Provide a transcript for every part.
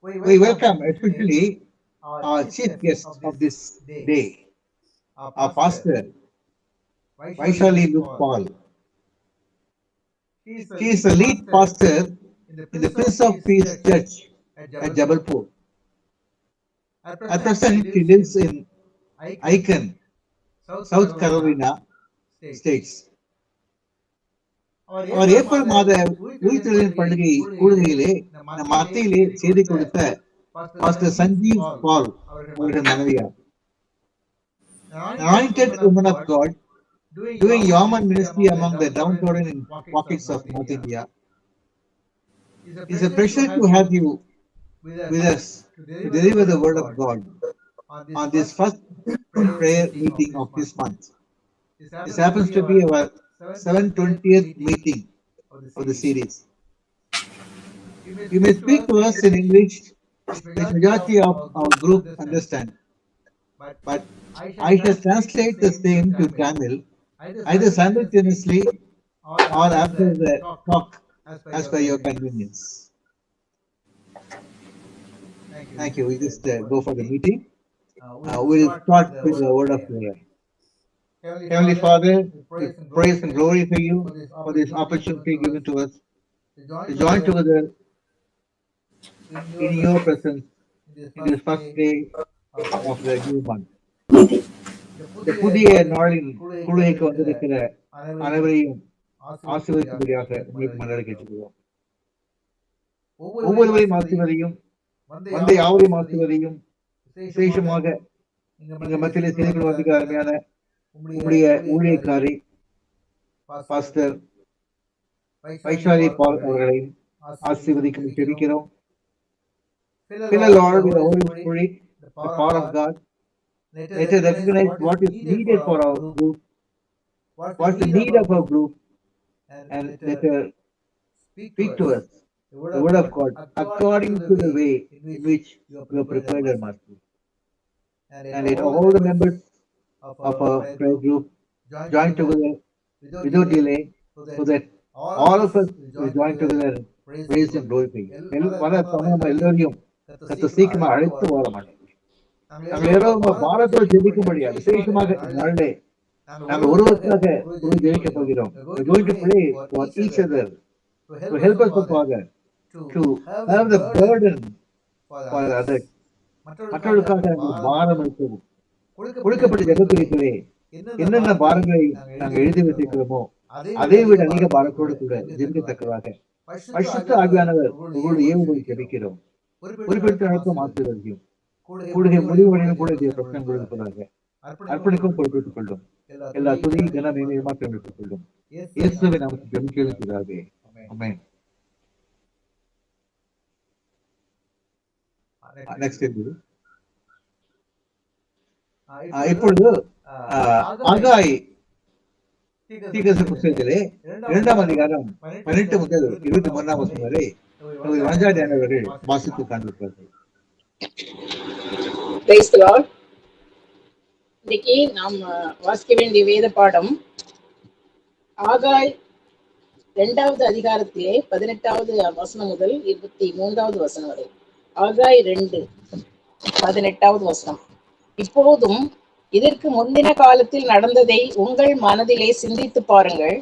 We welcome especially our chief guest of this day, our pastor, Vaishali Luke Paul. She is the lead pastor in the Prince of Peace Church at Jabalpur. At present, she lives in Aiken, South Carolina States. Our April மாத உயிர்த்தெழுதலின் கூடுகையிலே நம் மத்தியிலே செய்தி கொடுத்த pastor Sanjeev பால் அவர்கள் மனைவியார். Anointed woman of God, doing Yeoman ministry among the downtrodden in pockets of North India. It's a pleasure to have you with us to deliver the word of God on this first prayer meeting of this month. This happens to be our 720th meeting of the series. You may speak to us in English, which majority of our group understand, but I shall translate the same to Tamil, either simultaneously or after the talk, as per your convenience. Thank you. We just go for the meeting. We'll start with the word of prayer. Heavenly Father, we praise and glory for you for this opportunity given to us to join together in your presence in this first day of the new month. இந்த புதிய நாளின் குழுவைக்கு வந்திருக்கிற அனைவரையும் ஆசீர்வதிக்கும்படியாக உங்களுக்கு மன்றாடி கேட்டுக்கிறோம். ஒவ்வொருவரையும் ஆசீர்வதியும் வந்த யாவரையும் ஆசீர்வதியும் விசேஷமாக எங்க மத்தியிலே செய்து கொள்வதற்கு அருமையான உங்களுடைய ஊழியக்காரி பாஸ்டர் வைஷாலி பால் அவர்களையும் ஆசீர்வதிக்கும் ஜெபிக்கிறோம். Fill us, Lord, with the Holy Spirit, the power of God. Let us recognize what is needed for our group, what's the need of our group, and let us speak to us the word of God according to the way in which you have prepared our master. And let all the members of our prayer group join together without delay, so that all of us will join together and praise and glorify you. பல சமயம் எல்லோரையும் கத்த சீக்கிரமா அழைத்து வர மாட்டோம். நாங்கள் எல்லாரும் பாரத்தோடு ஜெபிக்கும்படியா விசேஷமாக நாளே நாங்கள் ஒருவருக்காக ஜெபிக்க போகிறோம். We're going to pray for each other to help us, Father, to have the burden for others. மற்றவர்களுக்காக நாங்கள் பாரம் எடுக்கவும் கொடுக்கப்பட்ட ஜெபக்குறிப்பிலே என்னென்ன பாரங்களை நாங்கள் எழுதி வைத்திருக்கிறோமோ அதை விட அதிக பாரத்தோடு கூட ஜெபிக்கத்தக்கதாக பரிசுத்த ஆவியானவர் உங்களுடைய ஏவுகளை ஜெபிக்கிறோம். குறிப்பிட்ட அழைப்பும் ஆசீர்வதியும் கூடுகை முடிவுகளையும் கூட பிரச்சனை கொடுப்பதாக அர்ப்பணிக்கும் பொறுப்பேற்றுக் கொள்ளும். எல்லா துணி கனமையுமா பெற்றுக் கொள்ளும். இயேசுவை நமக்கு ஜெபிக்கிறாவே. ஆமென். இப்பொழுது ஆகாய் தீர்க்கதரிசி புத்தகத்திலே 2ஆம் அதிகாரம் 18 முதல் 23ஆம் வசனம் வரை அவர்கள் வாசித்து காண்பிப்பார்கள். இன்னைக்கு நாம் வாசிக்க வேண்டிய வேத பாடம் ஆகாய் 2வது அதிகாரத்திலே 18வது வசனம் முதல் 23வது வசனம் வரை. ஆகாய் 2:18வது வசனம். இப்போதும் இதற்கு முந்தின காலத்தில் நடந்ததை உங்கள் மனதிலே சிந்தித்து பாருங்கள்.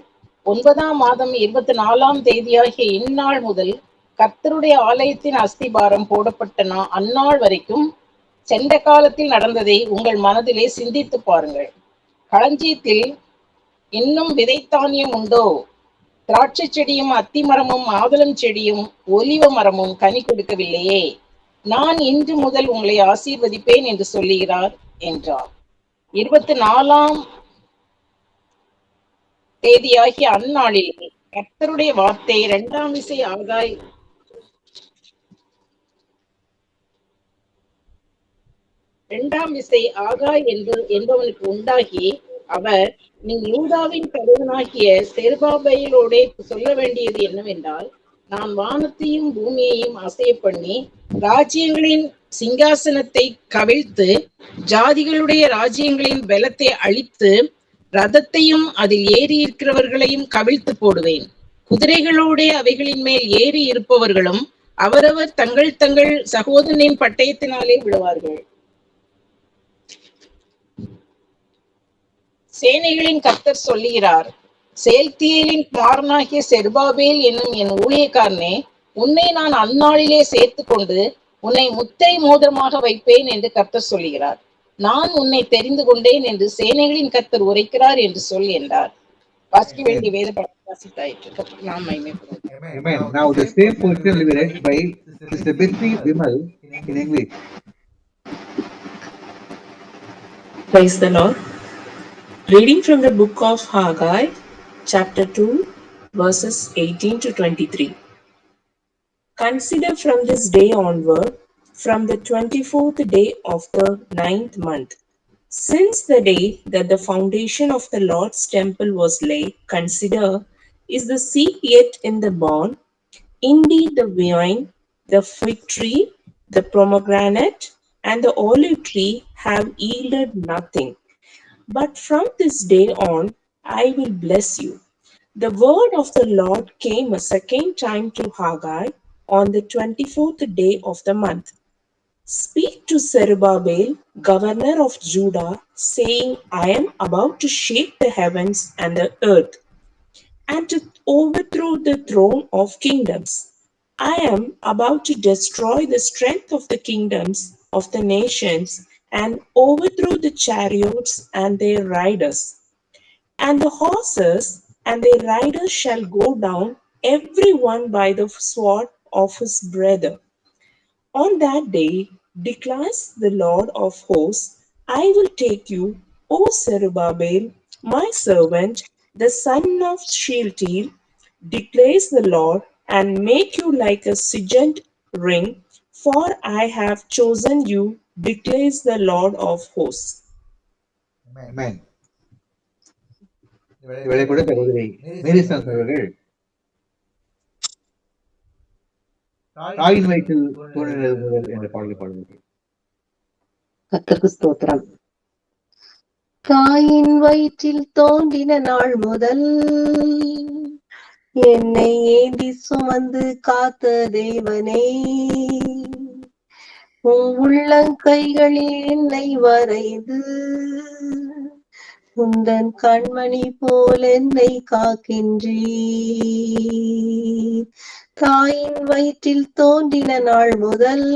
9ஆம் மாதம் 24ஆம் தேதியாகிய இந்நாள் முதல் கர்த்தருடைய ஆலயத்தின் அஸ்திபாரம் போடப்பட்ட அந்நாள் வரைக்கும் சென்ற காலத்தில் நடந்ததை உங்கள் மனதிலே சிந்தித்து பாருங்கள். களஞ்சியத்தில் இன்னும் விதைத்தானியம் உண்டோ? திராட்சை செடியும் அத்தி மரமும் ஆதலம் செடியும் ஒலிவ மரமும் கனி கொடுக்கவில்லையே? நான் இன்று முதல் உங்களை ஆசீர்வதிப்பேன் என்று சொல்லுகிறார் என்றார். 24ஆம் தேதியாகிய அந்நாளில் கர்த்தருடைய வார்த்தை 2ஆம் விசை ஆகாய் என்பவனுக்கு உண்டாகி, அவர், நீ யூதாவின் தலைவனாகிய செருபாபேலோடே சொல்ல வேண்டியது என்னவென்றால், நான் வானத்தையும் பூமியையும் அசைய பண்ணி ராஜ்யங்களின் சிங்காசனத்தை கவிழ்த்து ஜாதிகளுடைய ராஜ்யங்களின் பலத்தை அழித்து ரதத்தையும் அதில் ஏறி இருக்கிறவர்களையும் கவிழ்த்து போடுவேன். குதிரைகளோட அவைகளின் மேல் ஏறி இருப்பவர்களும் அவரவர் தங்கள் தங்கள் சகோதரனின் பட்டயத்தினாலே விழுவார்கள். சேனைகளின் கர்த்தர் சொல்லுகிறார், செயல்தியேலின் குமாரனாகிய செருபாபேல் என்னும் என் ஊழியக்காரனே, உன்னை நான் அந்நாளிலே சேர்த்துக் கொண்டு உன்னை முத்திரை மோதிரமாக வைப்பேன் என்று கர்த்தர் சொல்லுகிறார். நான் உன்னை தெரிந்து கொண்டேன் என்று சேனைகளின் கர்த்தர் உரைக்கிறார் என்று சொல் என்றார். வாசிக்க வேண்டிய வேத வாசித்தாயிற்று. நாம் Amen. Now the same portion will be read by Mr. Bitsy Vimal in English. Praise the Lord. Reading from the book of Haggai, chapter 2, verses 18 to 23. Consider from this day onward, from the 24th day of the 9th month, since the day that the foundation of the Lord's temple was laid, consider, is the seed yet in the barn? Indeed, the vine, the fig tree, the pomegranate, and the olive tree have yielded nothing. But from this day on, I will bless you. The word of the Lord came a second time to Haggai on the 24th day of the month. Speak to Zerubbabel, governor of Judah, saying, I am about to shake the heavens and the earth, and to overthrow the throne of kingdoms. I am about to destroy the strength of the kingdoms of the nations and overthrow the chariots and their riders. And the horses and their riders shall go down, every one by the sword of his brother. On that day, declares the Lord of hosts, I will take you, O Zerubbabel, my servant, the son of Shealtiel, declares the Lord, and make you like a signet ring, for I have chosen you, declares the Lord of hosts. Amen. இவளை கூட சகோதரி மேரிசன் அவர்கள் தாயின் வயிற்றில் தோன்றினது முதல் என்ற பாடலை பாடுகிறார். கர்த்தருக்கு ஸ்தோத்திரம். தாயின் வயிற்றில் தோன்றின நாள் முதல் என்னை ஏந்தி சுமந்து காத்த தேவனே, உன் உள்ளங்கைகளில் என்னை வரைந்து உந்தன் கண்மணி போல் என்னை காக்கின்றீர். தாயின் வயிற்றில் தோன்றின நாள் முதல்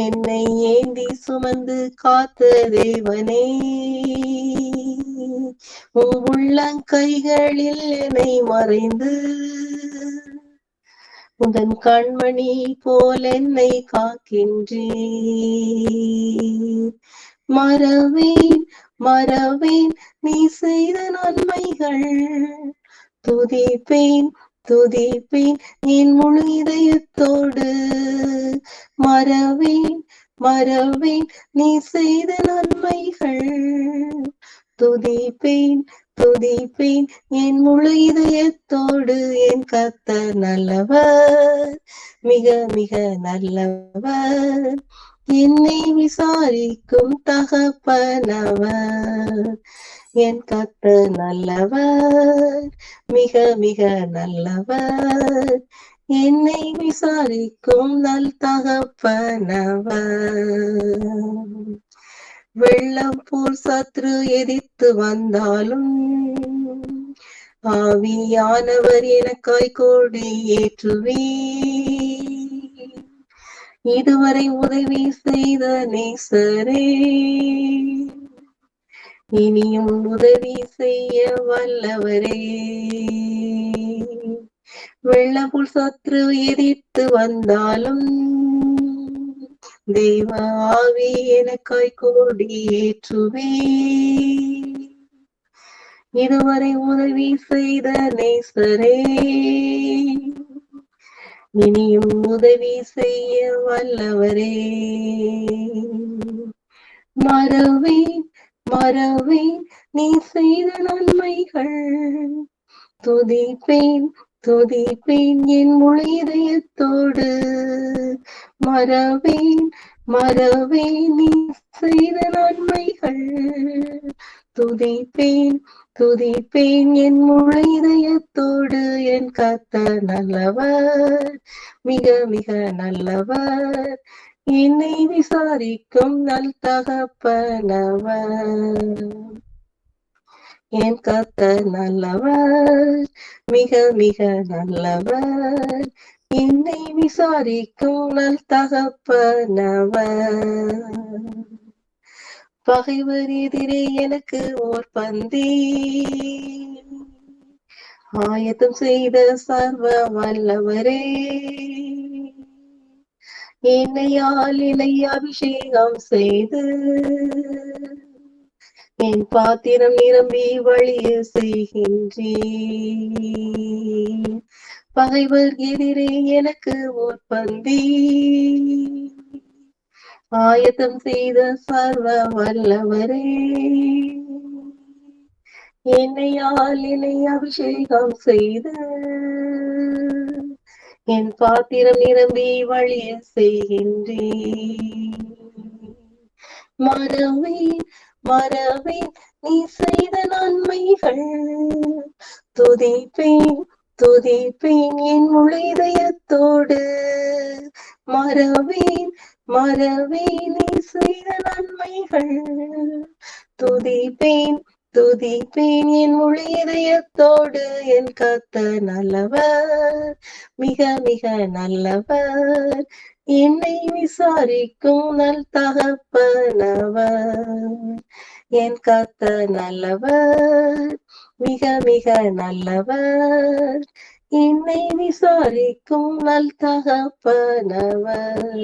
என்னை ஏந்தி சுமந்து காத்த தேவனே, உன் உள்ளங்கைகளில் என்னை மறைந்து உந்தன் கண்மணி போல் என்னை காக்கின்றீர். மறவேன் மறவேன் நீ செய்த நன்மைகள், துதிப்பேன் துதிப்பேன் என் முழு இதயத்தோடு. மறவேன் மறவேன் நீ செய்த நன்மைகள், துதிப்பேன் துதிப்பேன் என் முழு இதயத்தோடு. என் கர்த்தர் நல்லவர், மிக மிக நல்லவர், என்னை விசாரிக்கும் தகப்பனவர். என் கர்த்தர் நல்லவர், மிக மிக நல்லவர், என்னை விசாரிக்கும் நல் தகப்பனவர். வெள்ளம் போல் சத்ரு எதிர்த்து வந்தாலும் ஆவியானவர் எனக்காய் கொடி ஏற்றுவீர். இதுவரை உதவி செய்த நேசரே, இனியும் உதவி செய்ய வல்லவரே. வெள்ளப்புல் சத்ரு எதிர்த்து வந்தாலும் தெய்வ ஆவி எனக்காய் கொடி ஏற்றுவீர். இதுவரை உதவி செய்த நேசரே, இனியும் உதவி செய்ய வல்லவரே. மறவேன் மறவேன் நீ செய்த நன்மைகள், துதிப்பேன் துதிப்பேன் என் முழு இதயத்தோடு. மறவேன் மறவேன் நீ செய்த நன்மைகள், துதிப்பேன் துதிப்பேன் என் முழு இதயத்தோடு. என் கர்த்தர் நல்லவர், மிக மிக நல்லவர். என்னை விசாரிக்கும் நல் தகப்பனவர். என் கர்த்தர் நல்லவர், மிக மிக நல்லவர். என்னை விசாரிக்கும் நல் தகப்பனவர். பகைவர் எதிரே எனக்கு ஓர் பந்தி ஆயத்தம் செய்த சர்வ வல்லவரே. என்னையால் இலை அபிஷேகம் செய்து என் பாத்திரம் நிரம்பி வழிய செய்கின்றேன். பகைவர் எதிரே எனக்கு ஓர் பந்தி ஆயத்தம் செய்த சர்வ வல்லவரே. என்னையால் இலை அபிஷேகம் செய்து என் பாத்திரம் நிரம்பி வழிய செய்கின்றேன். மறவேன் மறவேன் நீ செய்த நன்மைகள். துதிப்பேன் துதிப்பேன் என் முழு இதயத்தோடு. மறவேன் மறவேன் நீ செய்த நன்மைகள். துதிப்பேன் துதிப்பேன் என் முழு இதயத்தோடு. என் கர்த்தர் நல்லவர், மிக மிக நல்லவர். என்னை விசாரிக்கும் நல் தகப்பனவர். என் கர்த்தர் நல்லவர், மிக மிக நல்லவர். என்னை விசாரிக்கும் நல் தகப்பனவர்.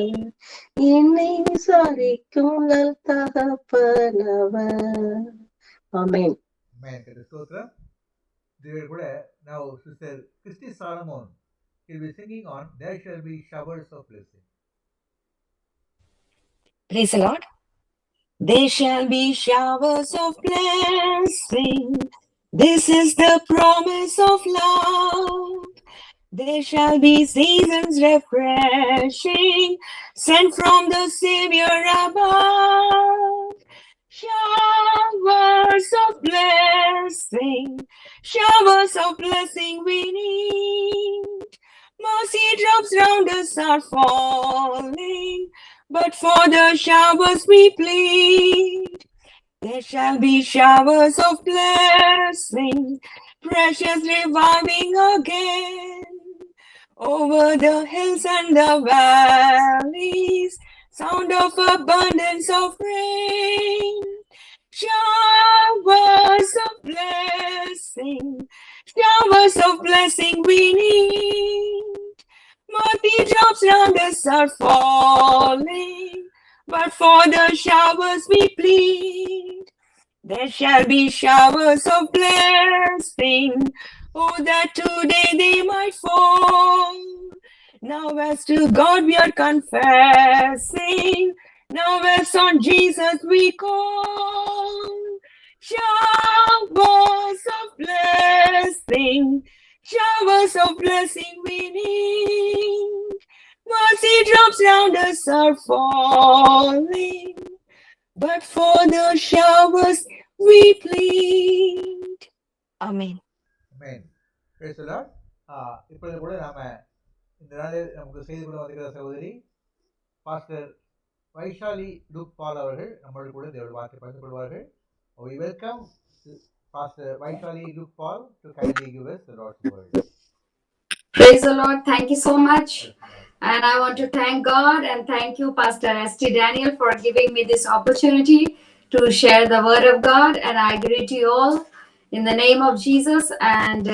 என்னை விசாரிக்கும் நல் தகப்பனவர். ஆமென். ஸ்தோத்திரம். தேவன் கூட now Sister Christy Solomon will be singing on There Shall Be Showers of Blessing. Praise the Lord. There shall be showers of blessing. This is the promise of love. There shall be seasons refreshing, sent from the Savior above. Showers of blessing, showers of blessing we need. Mercy drops round us are falling, but for the showers we plead. There shall be showers of blessing, precious reviving again. Over the hills and the valleys, sound of abundance of rain. Showers of blessing, showers of blessing we need. Mercy drops round us are falling, but for the showers we plead. There shall be showers of blessing, oh that today they might fall. Now as to God we are confessing, now as on Jesus we call. Showers of blessing, showers of blessing we need. Mercy drops round us are falling, but for the showers we plead. Amen. Amen. Praise the Lord. இப்பொழுது கூட நாம இந்த நாளில் நமக்கு செய்து கொண்டு வந்திருக்கிற சகோதரி பாஸ்டர் வைஷாலி லூக் பால் அவர்கள் நம்மளோடு கூட தேவனுடைய வார்த்தை பகிர்ந்து கொள்வார்கள். We welcome Pastor Vaishali Luke Paul to kindly give us the Lord's word. Praise the Lord. Thank you so much. And I want to thank God and thank you, Pastor S.T. Daniel, for giving me this opportunity to share the word of God. And I greet you all in the name of Jesus. And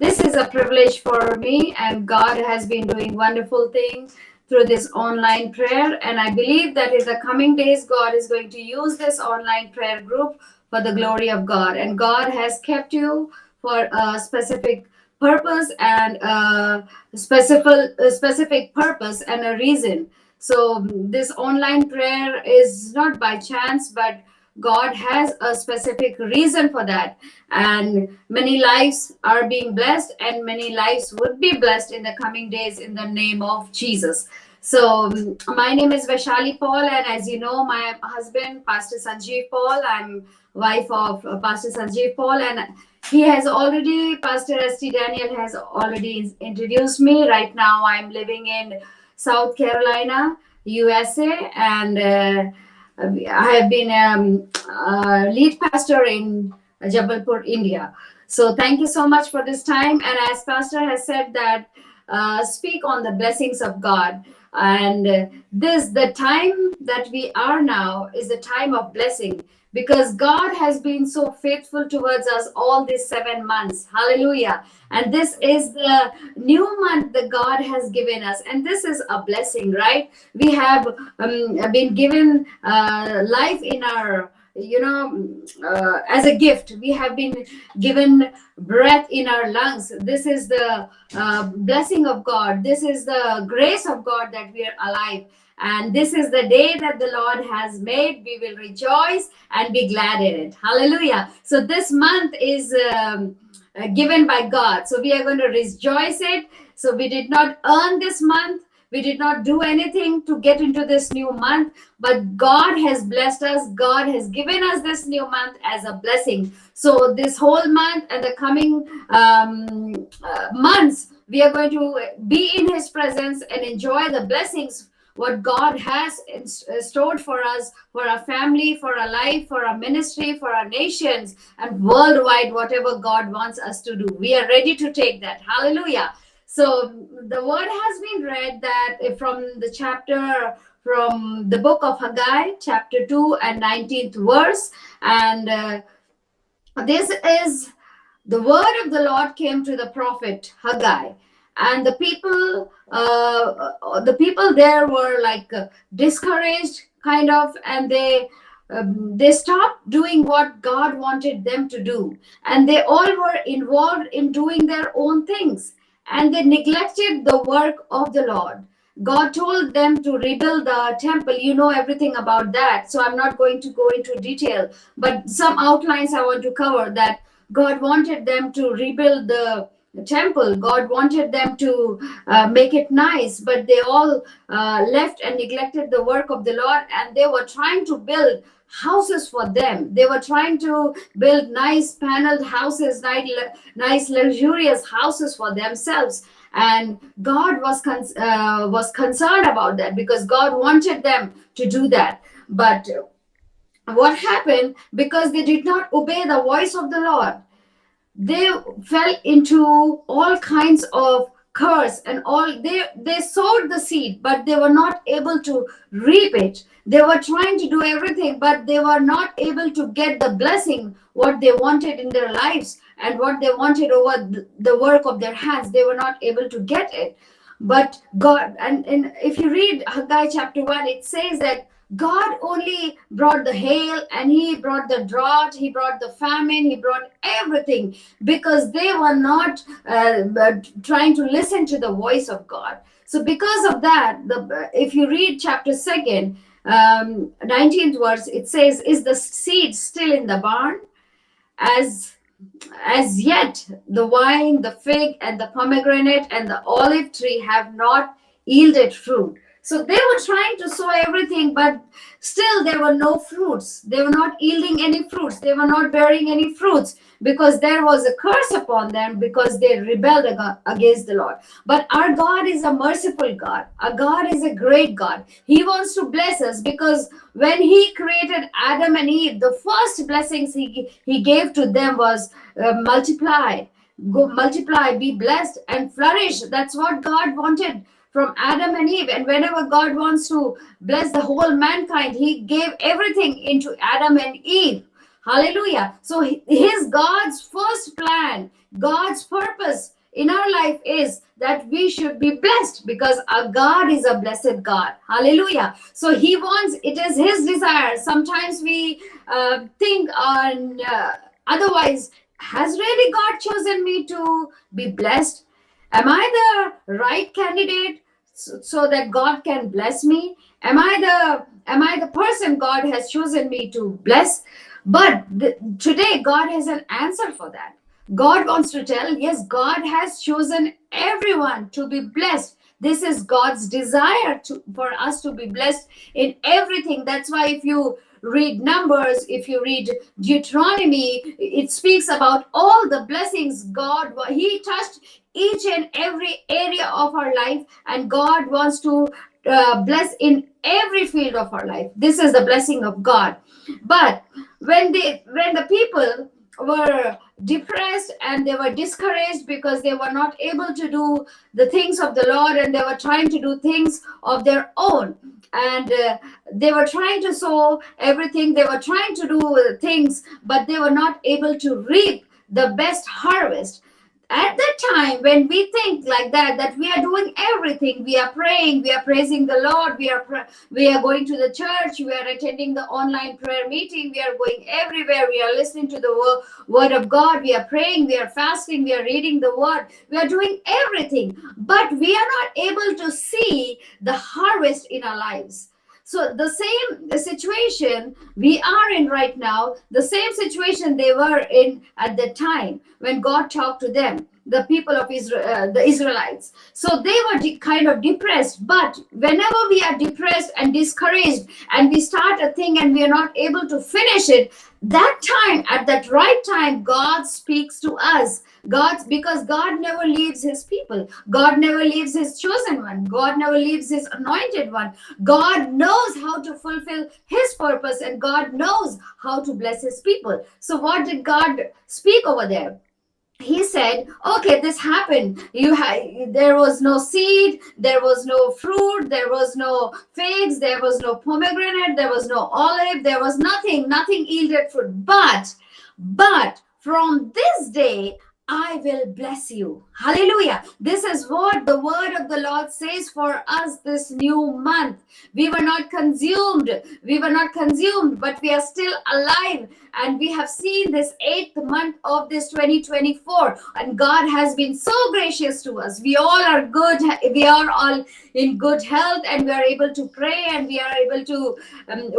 this is a privilege for me. And God has been doing wonderful things through this online prayer. And I believe that in the coming days, God is going to use this online prayer group for the glory of God. And God has kept you for a specific purpose and specific purpose and a reason. So this online prayer is not by chance, but God has a specific reason for that. And many lives are being blessed, and many lives would be blessed in the coming days in the name of Jesus. So my name is Vaishali Paul, and as you know, my husband, Pastor Sanjeev Paul, I'm wife of Pastor Sanjeev Paul, and he has already, Pastor S.T. Daniel has already introduced me. Right now, I'm living in South Carolina, USA, and I have been lead pastor in Jabalpur, India. So thank you so much for this time. And as Pastor has said that speak on the blessings of God. And the time that we are now is the time of blessing, because God has been so faithful towards us all these 7 months. Hallelujah. And this is the new month that God has given us. And this is a blessing, right? We have been given life in our, as a gift. We have been given breath in our lungs. This is the blessing of God. This is the grace of God that we are alive. And this is the day that the Lord has made. We will rejoice and be glad in it. Hallelujah. So this month is given by God. So we are going to rejoice it. So we did not earn this month. We did not do anything to get into this new month, but God has blessed us. God has given us this new month as a blessing. So this whole month and the coming months, we are going to be in His presence and enjoy the blessings what God has stored for us, for our family, for our life, for our ministry, for our nations, and worldwide, whatever God wants us to do. We are ready to take that. Hallelujah. So the word has been read that from the chapter, from the book of Haggai, chapter 2 and 19th verse. And this is the word of the Lord came to the prophet Haggai. And the people there were like discouraged kind of, and they stopped doing what God wanted them to do. And they all were involved in doing their own things. And they neglected the work of the Lord. God told them to rebuild the temple. You know everything about that. So I'm not going to go into detail, but some outlines I want to cover that God wanted them to rebuild the temple. God wanted them to make it nice, but they all left and neglected the work of the Lord, and they were trying to build houses for them. They were trying to build nice paneled houses, nice luxurious houses for themselves. And God was concerned about that, because God wanted them to do that. But what happened? Because they did not obey the voice of the Lord, they fell into all kinds of curse, and all they sowed the seed, but they were not able to reap it. They were trying to do everything, but they were not able to get the blessing what they wanted in their lives, and what they wanted over the work of their hands. They were not able to get it. But God, and if you read Haggai chapter 1, it says that God only brought the hail, and He brought the drought, He brought the famine, He brought everything, because they were not trying to listen to the voice of God. So because of that, if you read chapter 2, 19th verse, it says, "Is the seed still in the barn? As yet the wine, the fig, and the pomegranate, and the olive tree have not yielded fruit." So they were trying to sow everything, but still there were no fruits. They were not yielding any fruits. They were not bearing any fruits, because there was a curse upon them, because they rebelled against the Lord. But our God is a merciful God. Our God is a great God. He wants to bless us, because when He created Adam and Eve, the first blessings He gave to them was multiply. Go multiply, be blessed, and flourish. That's what God wanted from Adam and Eve. And whenever God wants to bless the whole mankind, He gave everything into Adam and Eve. Hallelujah. So God's first plan, God's purpose in our life is that we should be blessed, because our God is a blessed God. Hallelujah. So He wants, it is His desire. Sometimes we think on otherwise, has really God chosen me to be blessed? Am I the right candidate so that God can bless me? Am I the person God has chosen me to bless? But today God has an answer for that. God wants to tell, yes, God has chosen everyone to be blessed, This is God's desire for us to be blessed in everything. That's why if you read Numbers, if you read Deuteronomy, it speaks about all the blessings God, he touched each and every area of our life, and God wants to bless in every field of our life. This is the blessing of God. But when the people were depressed and they were discouraged because they were not able to do the things of the Lord, and they were trying to do things of their own, and they were trying to sow everything, they were trying to do things, but they were not able to reap the best harvest. At that time, when we think like that we are doing everything, we are praying, we are praising the Lord, we are going to the church, we are attending the online prayer meeting, we are going everywhere, we are listening to the word of God, we are praying, we are fasting, we are reading the word, we are doing everything, but we are not able to see the harvest in our lives. So the situation we are in right now, the same situation they were in at the time when God talked to them, the people of Israel, the Israelites. So they were kind of depressed. But whenever we are depressed and discouraged, and we start a thing and we are not able to finish it, that time, at that right time, God speaks to us. Because God never leaves his people. God never leaves his chosen one. God never leaves his anointed one. God knows how to fulfill his purpose, and God knows how to bless his people. So what did God speak over there? He said, okay, this happened. There was no seed, there was no fruit, there was no figs, there was no pomegranate, there was no olive, there was nothing yielded fruit. But from this day, I will bless you. Hallelujah. This is what the word of the Lord says for us this new month. We were not consumed, but we are still alive. And we have seen this 8th month of this 2024. And God has been so gracious to us. We all are good. We are all in good health, and we are able to pray, and we are able to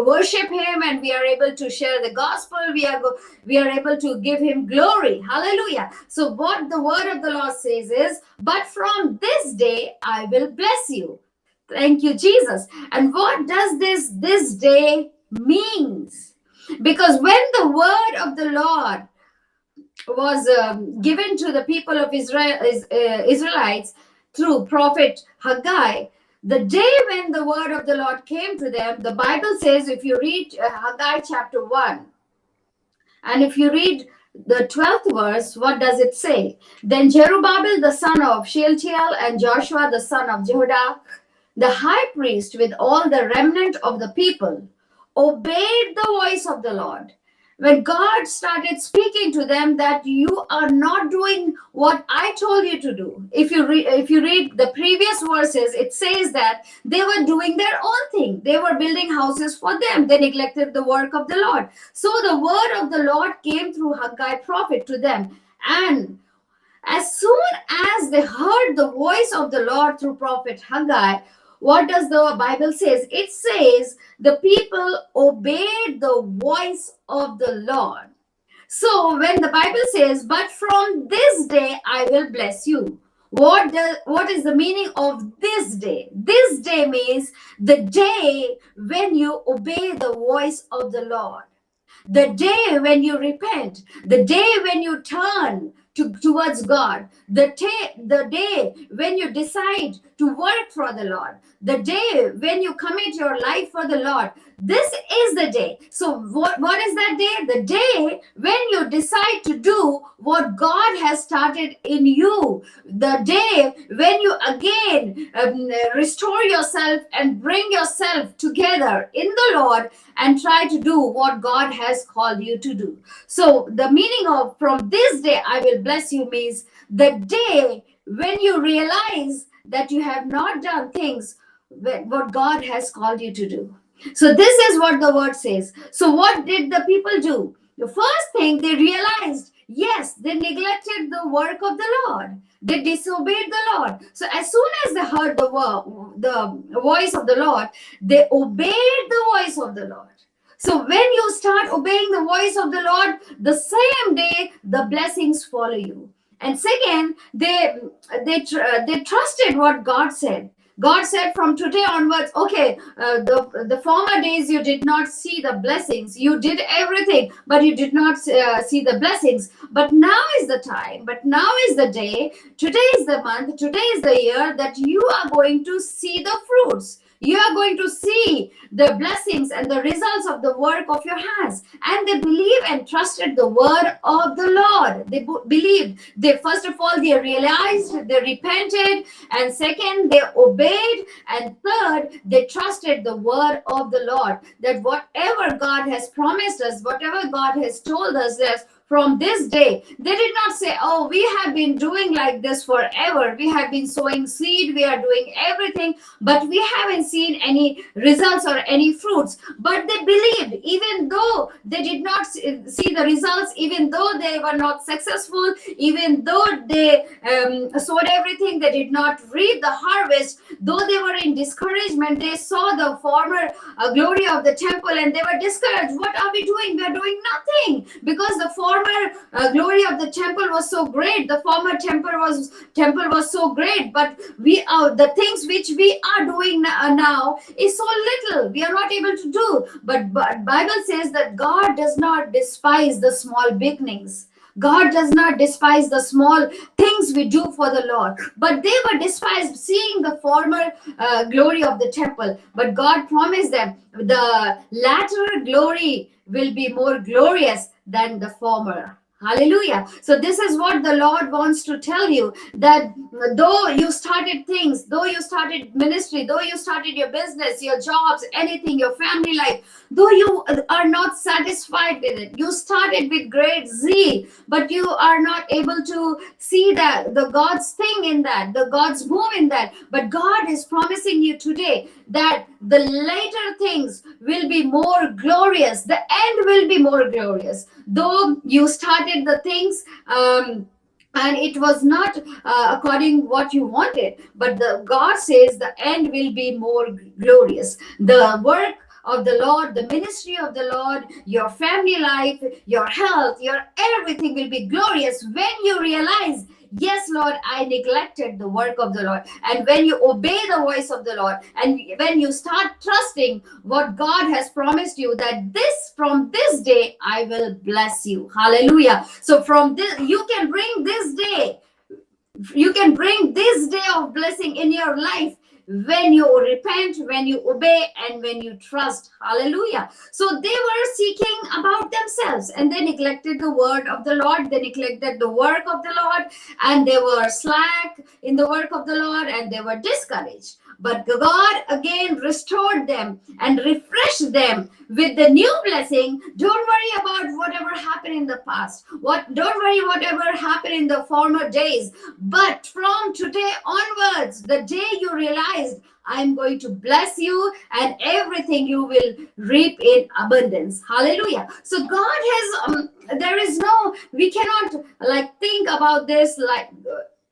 worship him, and we are able to share the gospel. We are able to give him glory. Hallelujah. So what the word of the Lord says is, but from this day I will bless you. Thank you, Jesus. And what does this day means? Because when the word of the Lord was given to the people of Israelites through prophet Haggai, the day when the word of the Lord came to them, the Bible says, if you read Haggai chapter 1, and if you read the 12th verse, what does it say? Then Zerubbabel the son of Shealtiel and Joshua the son of Jehoiada, the high priest, with all the remnant of the people, obeyed the voice of the Lord. When God started speaking to them that you are not doing what I told you to do. If you read the previous verses, it says that they were doing their own thing. They were building houses for them. They neglected the work of the Lord. So the word of the Lord came through Haggai prophet to them. And as soon as they heard the voice of the Lord through prophet Haggai, what does the Bible says? It says the people obeyed the voice of the Lord. So when the Bible says, but from this day I will bless you, what is the meaning of this day? This day means the day when you obey the voice of the Lord, the day when you repent, the day when you turn towards God, the day when you decide to work for the Lord, the day when you commit your life for the Lord. This is the day. So what is that day? The day when you decide to do what God has started in you. The day when you again restore yourself and bring yourself together in the Lord and try to do what God has called you to do. So the meaning of from this day I will bless you means the day when you realize that you have not done things what God has called you to do. So this is what the word says. So what did the people do? The first thing they realized, yes, they neglected the work of the Lord. They disobeyed the Lord. So as soon as they heard the voice of the Lord, they obeyed the voice of the Lord. So when you start obeying the voice of the Lord, the same day the blessings follow you. And second, they trusted what God said. God said from today onwards, okay, the former days you did not see the blessings. You did everything, but you did not see the blessings. But now is the time, but now is the day, today is the month, today is the year that you are going to see the fruits. You are going to see the blessings and the results of the work of your hands. And they believed and trusted the word of the Lord. They believed. They, first of all, they realized, they repented, and second, they obeyed, and third, they trusted the word of the Lord, that whatever God has promised us, whatever God has told us, that from this day, they did not say, oh, we have been doing like this forever. We have been sowing seed. We are doing everything, but we haven't seen any results or any fruits. But they believed, even though they did not see the results, even though they were not successful, even though they sowed everything, they did not reap the harvest, though they were in discouragement, they saw the former glory of the temple and they were discouraged. What are we doing? We are doing nothing, because the former glory of the temple was so great. The former temple was so great, but we are, the things which we are doing now is so little. We are not able to do. But Bible says that God does not despise the small beginnings. God does not despise the small things we do for the Lord. But they were despised, seeing the former glory of the temple. But God promised them the latter glory will be more glorious than the former. Hallelujah. So this is what the Lord wants to tell you, that though you started things, though you started ministry, though you started your business, your jobs, anything, your family life, though you are not satisfied with it, you started with great zeal, but you are not able to see that the God's thing in that, the God's move in that. But God is promising you today that the later things will be more glorious. The end will be more glorious. Though you started the things and it was not according what you wanted, but God says the end will be more glorious. The work of the Lord, the ministry of the Lord, your family life, your health, your everything will be glorious when you realize, yes, Lord, I neglected the work of the Lord. And when you obey the voice of the Lord, and when you start trusting what God has promised you, that from this day, I will bless you. Hallelujah. So from this, you can bring this day of blessing in your life when you repent, when you obey, and when you trust. Hallelujah. So they were seeking about themselves, and they neglected the word of the Lord. They neglected the work of the Lord, and they were slack in the work of the Lord, and they were discouraged. But God again restored them and refreshed them with the new blessing. Don't worry about whatever happened in the past. Don't worry whatever happened in the former days. But from today onwards, the day you realized, I'm going to bless you, and everything you will reap in abundance. Hallelujah. So God has, we cannot think about this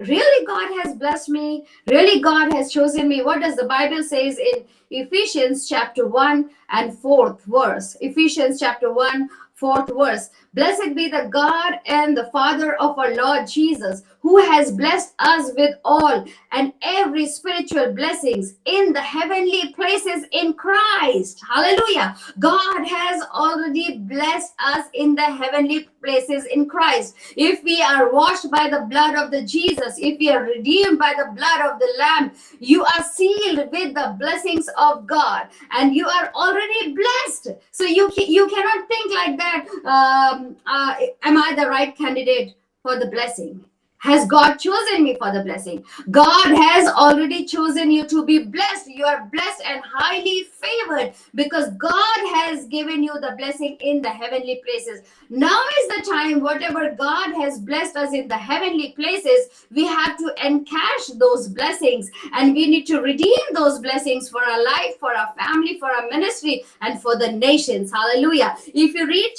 really God has blessed me, really God has chosen me. What does the Bible says in Ephesians chapter 1 and 4th verse? Ephesians chapter 1, 4th verse. Blessed be the God and the Father of our Lord Jesus, who has blessed us with all and every spiritual blessings in the heavenly places in Christ. Hallelujah. God has already blessed us in the heavenly places in Christ. If we are washed by the blood of the Jesus, if we are redeemed by the blood of the Lamb, you are sealed with the blessings of God, and you are already blessed. So you cannot think like that, am I the right candidate for the blessing? Has God chosen me for the blessing? God has already chosen you to be blessed. You are blessed and highly favored because God has given you the blessing in the heavenly places. Now is the time, whatever God has blessed us in the heavenly places, we have to encash those blessings, and we need to redeem those blessings for our life, for our family, for our ministry, and for the nations. Hallelujah. If you read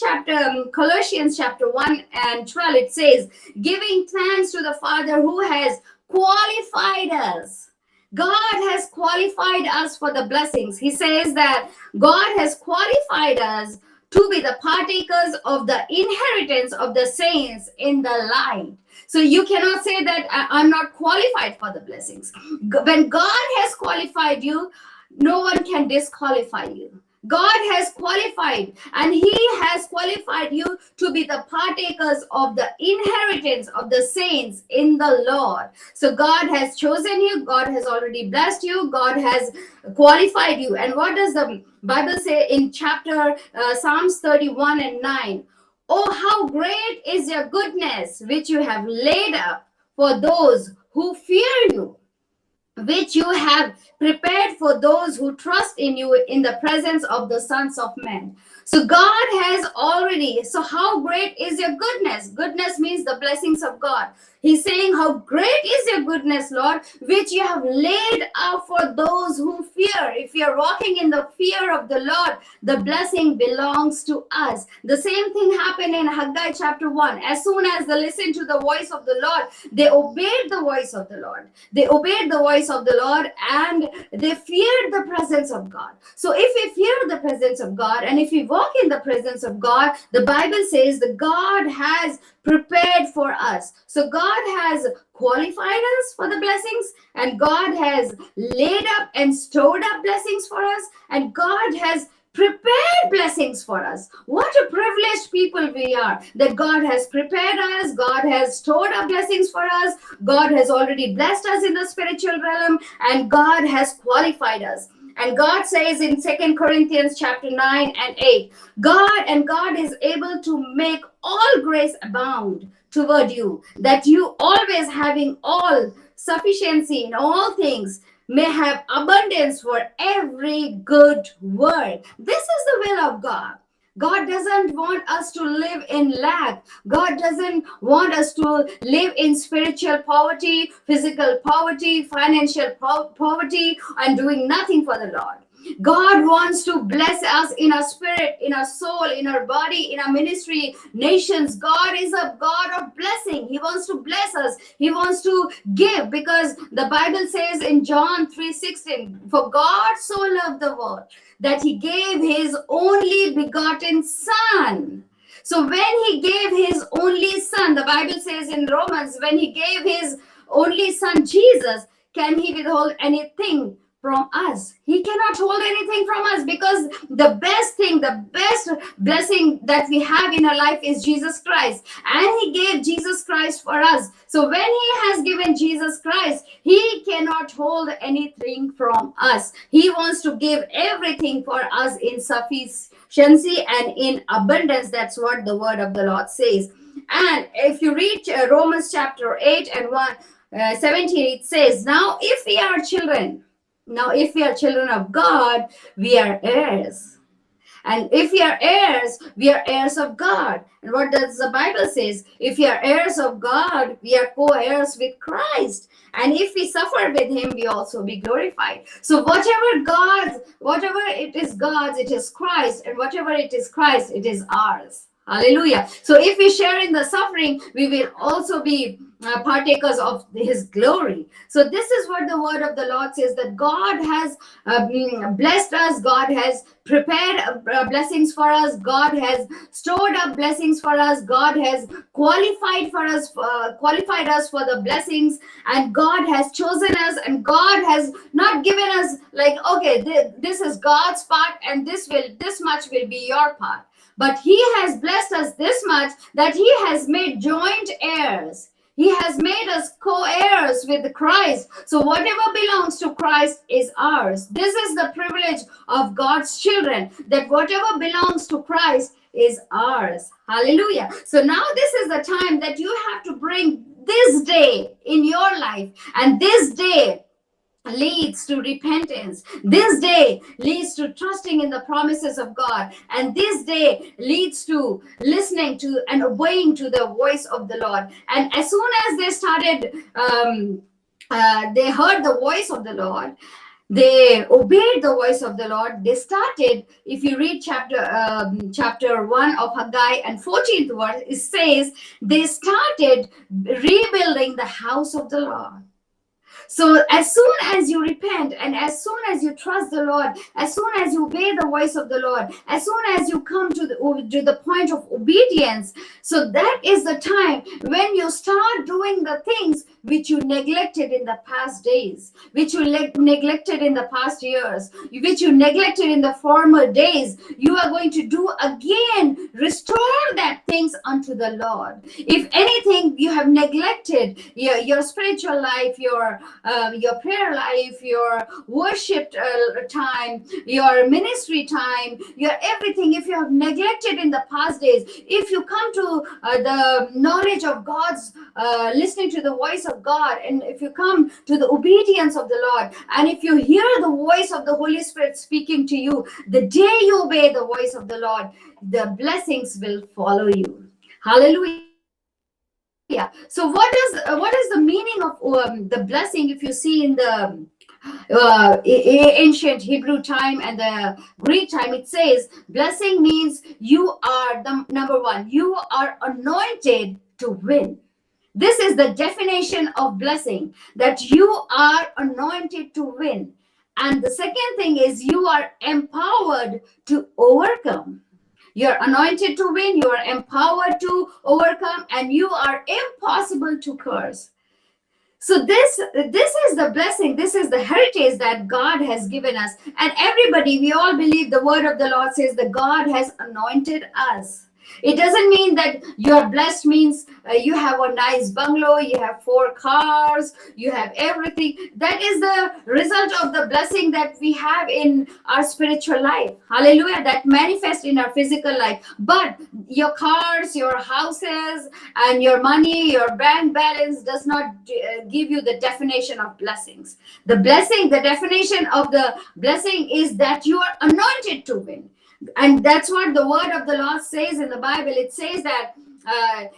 Colossians chapter 1 and 12, it says, giving thanks to the Father who has qualified us. God has qualified us for the blessings. He says that God has qualified us to be the partakers of the inheritance of the saints in the light. So you cannot say that I'm not qualified for the blessings. When God has qualified you, no one can disqualify you. God has qualified, and He has qualified you to be the partakers of the inheritance of the saints in the Lord. So God has chosen you, God has already blessed you, God has qualified you. And what does the Bible say in chapter Psalms 31 and 9? Oh, how great is your goodness, which you have laid up for those who fear you, which you have prepared for those who trust in you in the presence of the sons of men. So God has already, so how great is your goodness? Goodness means the blessings of God. He's saying, how great is your goodness, Lord, which you have laid out for those who fear. If you're walking in the fear of the Lord, the blessing belongs to us. The same thing happened in Haggai chapter 1. As soon as they listened to the voice of the Lord, they obeyed the voice of the Lord. They obeyed the voice of the Lord, and they feared the presence of God. So if we fear the presence of God, and if we walk in the presence of God, the Bible says that God has prepared for us. So God has qualified us for the blessings, and God has laid up and stored up blessings for us, and God has prepared blessings for us. What a privileged people we are, that God has prepared us, God has stored up blessings for us, God has already blessed us in the spiritual realm, and God has qualified us. And God says in 2 Corinthians chapter 9 and 8, God is able to make all grace abound toward you, that you always having all sufficiency in all things may have abundance for every good work. This is the will of God. God doesn't want us to live in lack. God doesn't want us to live in spiritual poverty, physical poverty, financial poverty, and doing nothing for the Lord. God wants to bless us in our spirit, in our soul, in our body, in our ministry, nations. God is a God of blessing. He wants to bless us. He wants to give, because the Bible says in John 3:16, for God so loved the world that He gave His only begotten Son. So when He gave His only Son, the Bible says in Romans, when He gave His only Son, Jesus, can He withhold anything from us? He cannot hold anything from us, because the best thing, the best blessing that we have in our life is Jesus Christ, and He gave Jesus Christ for us. So when He has given Jesus Christ, He cannot hold anything from us. He wants to give everything for us in sufficiency and in abundance. That's what the word of the Lord says. And if you read Romans chapter 8 and 17, it says, now if we are children of God, we are heirs. And if we are heirs, we are heirs of God. And what does the Bible says? If we are heirs of God, we are co-heirs with Christ. And if we suffer with Him, we also be glorified. So whatever it is God's, it is Christ. And whatever it is Christ, it is ours. Hallelujah. So if we share in the suffering, we will also be partakers of His glory. So this is what the word of the Lord says, that God has blessed us. God has prepared blessings for us. God has stored up blessings for us. God has qualified us for the blessings, and God has chosen us, and God has not given us like, okay, this is God's part, and this much will be your part. But He has blessed us this much that He has made joint heirs. He has made us co-heirs with Christ. So whatever belongs to Christ is ours. This is the privilege of God's children, that whatever belongs to Christ is ours. Hallelujah. So now this is the time that you have to bring this day in your life, and this day leads to repentance. This day leads to trusting in the promises of God, and this day leads to listening to and obeying to the voice of the Lord. And as soon as they started, they heard the voice of the Lord, they obeyed the voice of the Lord. They started, if you read chapter 1 of Haggai and 14th verse, it says they started rebuilding the house of the Lord. So as soon as you repent and as soon as you trust the Lord, as soon as you obey the voice of the Lord, as soon as you come to the point of obedience, so that is the time when you start doing the things which you neglected in the past days, which you neglected in the past years, which you neglected in the former days. You are going to do again, restore that things unto the Lord. If anything you have neglected, your spiritual life, your prayer life, your worship time, your ministry time, your everything, if you have neglected in the past days, if you come to the knowledge of God's, listening to the voice of God, and if you come to the obedience of the Lord, and if you hear the voice of the Holy Spirit speaking to you, the day you obey the voice of the Lord, the blessings will follow you. Hallelujah. So what is the meaning of the blessing? If you see in the ancient Hebrew time and the Greek time, it says blessing means you are the number one, you are anointed to win. This is the definition of blessing, that you are anointed to win. And the second thing is you are empowered to overcome. You're anointed to win, you are empowered to overcome, and you are impossible to curse. So this is the blessing, this is the heritage that God has given us. And everybody, we all believe the word of the Lord says that God has anointed us. It doesn't mean that you're blessed means you have a nice bungalow, you have 4 cars, you have everything. That is the result of the blessing that we have in our spiritual life. Hallelujah. That manifests in our physical life. But your cars, your houses, and your money, your bank balance does not give you the definition of blessings. The blessing, the definition of the blessing is that you are anointed to win. And that's what the word of the Lord says in the Bible. It says that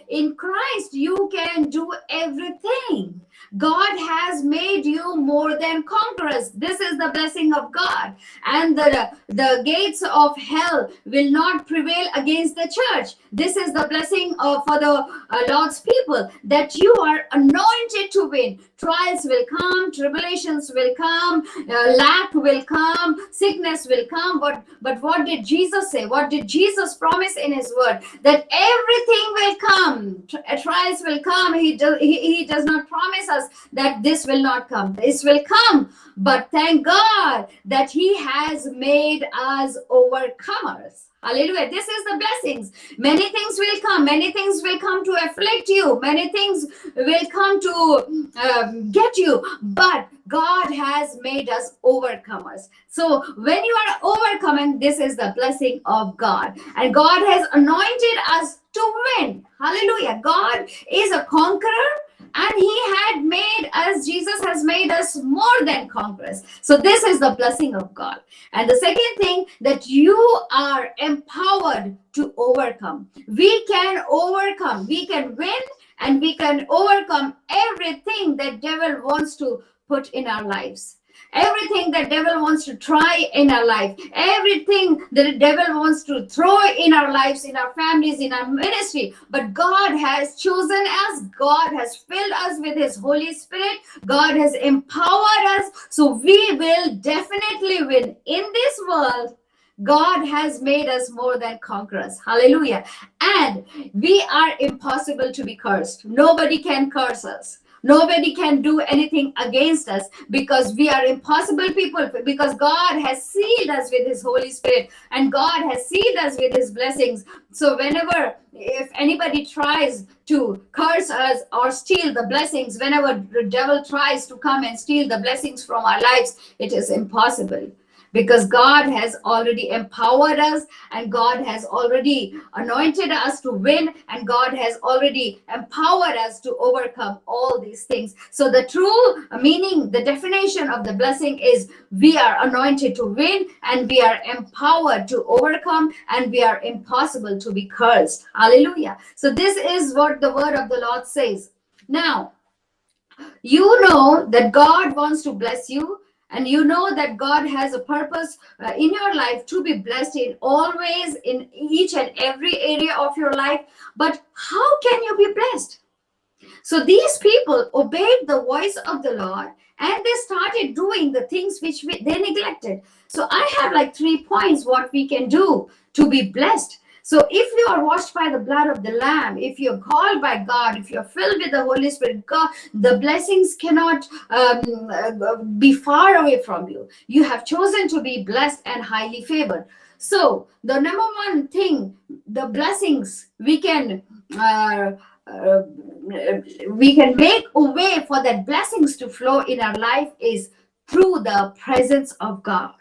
in Christ you can do everything. God has made you more than conquerors. This is the blessing of God. And the gates of hell will not prevail against the church. This is the blessing for the Lord's people, that you are anointed to win. Trials will come, tribulations will come, lack will come, sickness will come. But what did Jesus say? What did Jesus promise in his word? That everything will come. Trials will come. He does not promise us that this will not come. This will come. But thank God that he has made us overcomers. Hallelujah. This is the blessings. Many things will come. Many things will come to afflict you. Many things will come to get you. But God has made us overcomers. So when you are overcoming, this is the blessing of God. And God has anointed us to win. Hallelujah. God is a conqueror. And he had made us, Jesus has made us more than conquerors. So this is the blessing of God. And the second thing, that you are empowered to overcome. We can overcome. We can win and we can overcome everything that devil wants to put in our lives. Everything that devil wants to try in our life, everything that the devil wants to throw in our lives, in our families, in our ministry. But God has chosen us. God has filled us with his Holy Spirit. God has empowered us. So we will definitely win. In this world, God has made us more than conquerors. Hallelujah. And we are impossible to be cursed. Nobody can curse us. Nobody can do anything against us, because we are impossible people, because God has sealed us with his Holy Spirit and God has sealed us with his blessings. So whenever, if anybody tries to curse us or steal the blessings, whenever the devil tries to come and steal the blessings from our lives, it is impossible. Because God has already empowered us and God has already anointed us to win, and God has already empowered us to overcome all these things. So the true meaning, the definition of the blessing is we are anointed to win and we are empowered to overcome and we are impossible to be cursed. Hallelujah. So this is what the word of the Lord says. Now, you know that God wants to bless you. And you know that God has a purpose in your life to be blessed in always, in each and every area of your life. But how can you be blessed? So these people obeyed the voice of the Lord and they started doing the things which they neglected. So I have like 3 points what we can do to be blessed. So if you are washed by the blood of the Lamb, if you're called by God, if you're filled with the Holy Spirit, God, the blessings cannot be far away from you. You have chosen to be blessed and highly favored. So the number one thing, the blessings we can make a way for that blessings to flow in our life is through the presence of God.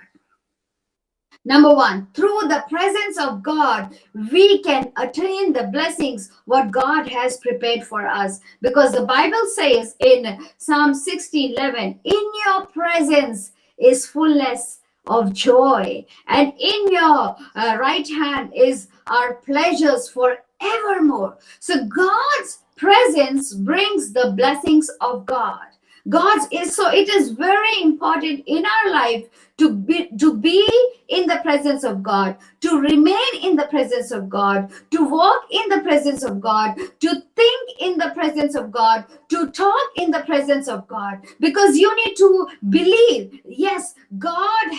Number one, through the presence of God, we can attain the blessings what God has prepared for us. Because the Bible says in Psalm 60:11, in your presence is fullness of joy, and in your right hand is our pleasures forevermore. So God's presence brings the blessings of God. It is very important in our life to be in the presence of God, to remain in the presence of God, to walk in the presence of God, to think in the presence of God, to talk in the presence of God, because you need to believe, yes, God's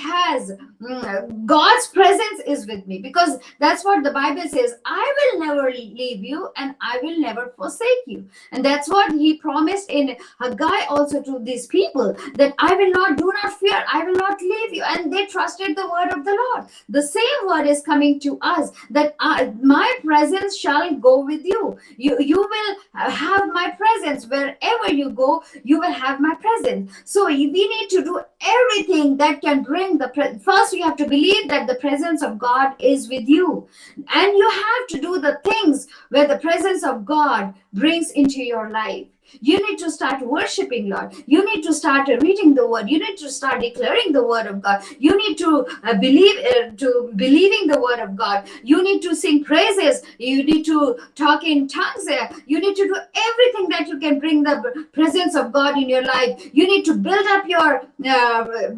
presence is with me, because that's what the Bible says, I will never leave you and I will never forsake you. And that's what he promised in Haggai also to these people, that do not fear, I will not leave you. And they trusted the word of the Lord. The same word is coming to us, that my presence shall go with you. You will have my presence. Wherever you go, you will have my presence. So we need to do everything that can bring first you have to believe that the presence of God is with you. And you have to do the things where the presence of God brings into your life. You need to start worshiping Lord. You need to start reading the word. You need to start declaring the word of God. You need to believing the word of God. You need to sing praises. You need to talk in tongues. You need to do everything that you can bring the presence of God in your life. You need to build up your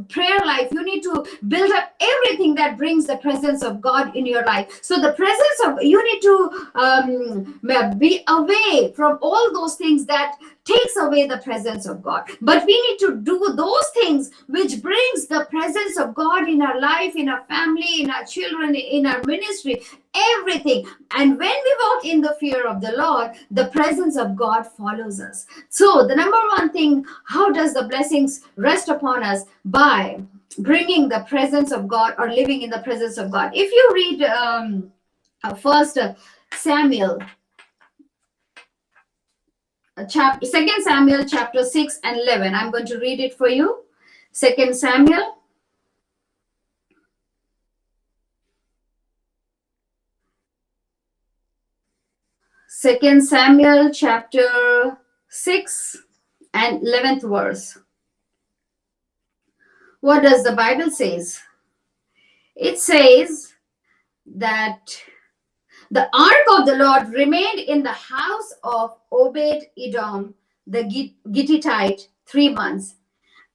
prayer life. You need to build up everything that brings the presence of God in your life. So the presence of, you need to be away from all those things that takes away the presence of God. But we need to do those things which brings the presence of God in our life, in our family, in our children, in our ministry, everything. And when we walk in the fear of the Lord, the presence of God follows us. So the number one thing, how does the blessings rest upon us? By bringing the presence of God or living in the presence of God. If you read First Samuel, 2 Samuel chapter 6 and 11. I'm going to read it for you. 2 Samuel. Second Samuel chapter 6 and 11th verse. What does the Bible says? It says that the ark of the Lord remained in the house of Obed-Edom, the Gittite, 3 months.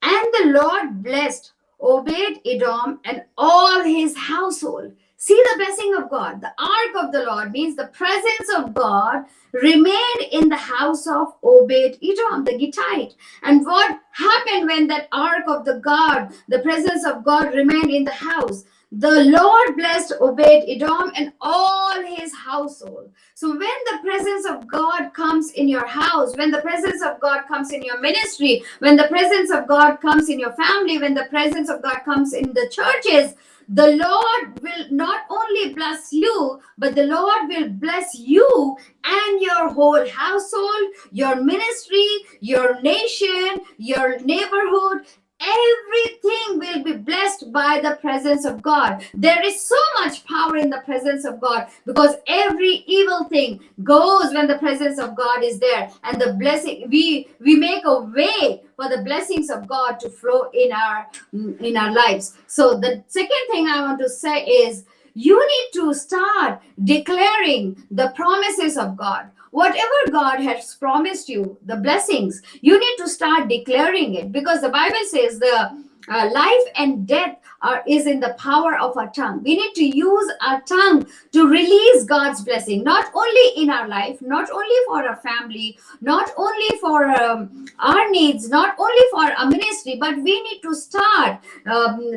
And the Lord blessed Obed-Edom and all his household. See the blessing of God. The ark of the Lord means the presence of God remained in the house of Obed-Edom, the Gittite. And what happened when that ark of the presence of God remained in the house? The Lord blessed Obed-Edom and all his household. So when the presence of God comes in your house, when the presence of God comes in your ministry, when the presence of God comes in your family, when the presence of God comes in the churches, the Lord will not only bless you, but the Lord will bless you and your whole household, your ministry, your nation, your neighborhood. Everything will be blessed by the presence of God. There is so much power in the presence of God, because every evil thing goes when the presence of God is there, and the blessing, we make a way for the blessings of God to flow in our lives. So the second thing I want to say is, you need to start declaring the promises of God. Whatever God has promised you, the blessings, you need to start declaring it, because the Bible says the life and death is in the power of our tongue. We need to use our tongue to release God's blessing, not only in our life, not only for our family, not only for our needs, not only for our ministry, but we need to start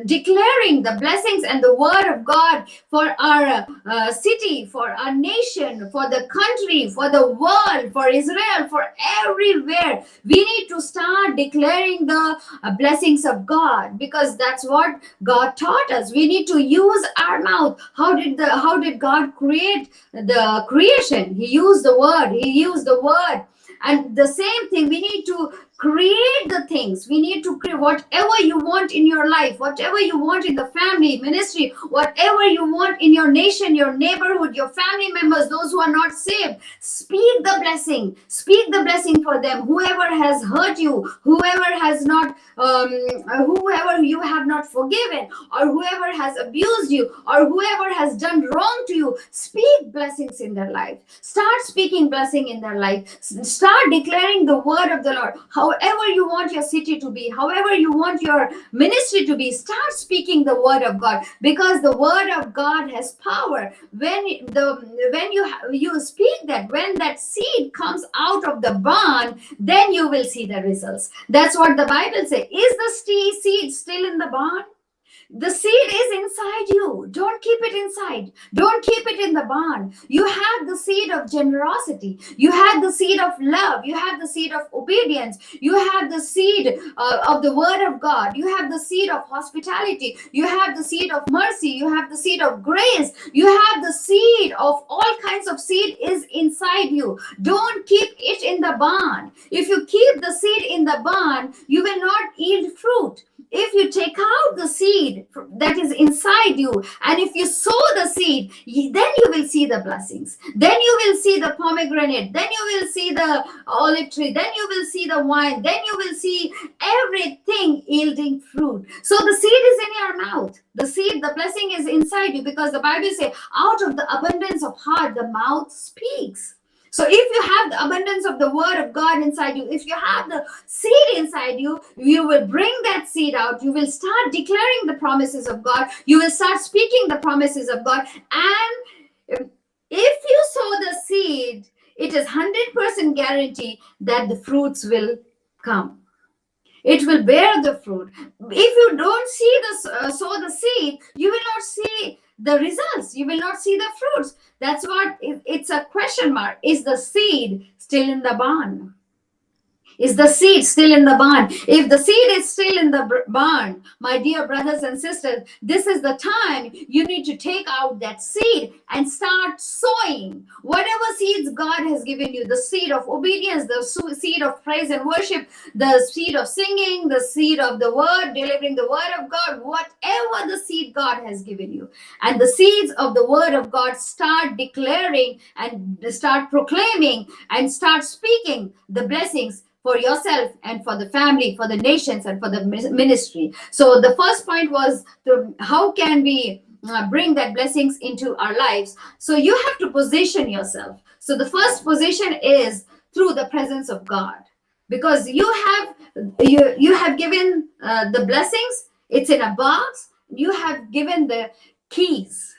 declaring the blessings and the word of God for our city, for our nation, for the country, for the world, for Israel, for everywhere. We need to start declaring the blessings of God, because that's what God taught us. We need to use our mouth. How did God create the creation? He used the word. He used the word. And the same thing, we need to create the things. We need to create whatever you want in your life, whatever you want in the family, ministry, whatever you want in your nation, your neighborhood, your family members, those who are not saved. Speak the blessing. Speak the blessing for them. Whoever has hurt you, whoever has not, whoever you have not forgiven, or whoever has abused you, or whoever has done wrong to you, speak blessings in their life. Start speaking blessing in their life. Start declaring the word of the Lord. However you want your city to be, however you want your ministry to be, start speaking the word of God, because the word of God has power. When you speak that, when that seed comes out of the barn, then you will see the results. That's what the Bible says. Is the seed still in the barn? The seed is inside you. Don't keep it inside. Don't keep it in the barn. You have the seed of generosity. You have the seed of love. You have the seed of obedience. You have the seed of the word of God. You have the seed of hospitality. You have the seed of mercy. You have the seed of grace. You have the seed of all kinds of seed is inside you. Don't keep it in the barn. If you keep the seed in the barn, you will not yield fruit. If you take out the seed that is inside you, and if you sow the seed, then you will see the blessings. Then you will see the pomegranate. Then you will see the olive tree. Then you will see the wine. Then you will see everything yielding fruit. So the seed is in your mouth. The seed, the blessing is inside you, because the Bible says, out of the abundance of heart, the mouth speaks. So if you have the abundance of the word of God inside you, if you have the seed inside you, you will bring that seed out. You will start declaring the promises of God. You will start speaking the promises of God. And if you sow the seed, it is 100% guarantee that the fruits will come. It will bear the fruit. If you don't see sow the seed, you will not see the results. You will not see the fruits. That's what it's a question mark. Is the seed still in the barn? Is the seed still in the barn? If the seed is still in the barn, my dear brothers and sisters, this is the time you need to take out that seed and start sowing. Whatever seeds God has given you, the seed of obedience, the seed of praise and worship, the seed of singing, the seed of the word, delivering the word of God, whatever the seed God has given you. And the seeds of the word of God, start declaring and start proclaiming and start speaking the blessings for yourself and for the family, for the nations, and for the ministry. So the first point was how can we bring that blessings into our lives? So you have to position yourself. So the first position is through the presence of God, because you have given the blessings. It's in a box. You have given the keys.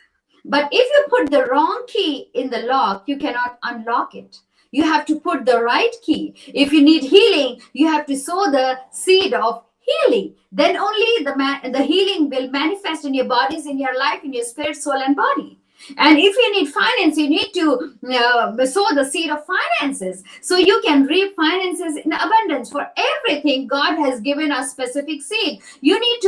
But if you put the wrong key in the lock, you cannot unlock it. You have to put the right key. If you need healing, you have to sow the seed of healing. Then only the healing will manifest in your bodies, in your life, in your spirit, soul, and body. And if you need finance, you need to sow the seed of finances, so you can reap finances in abundance. For everything, God has given us specific seed. You need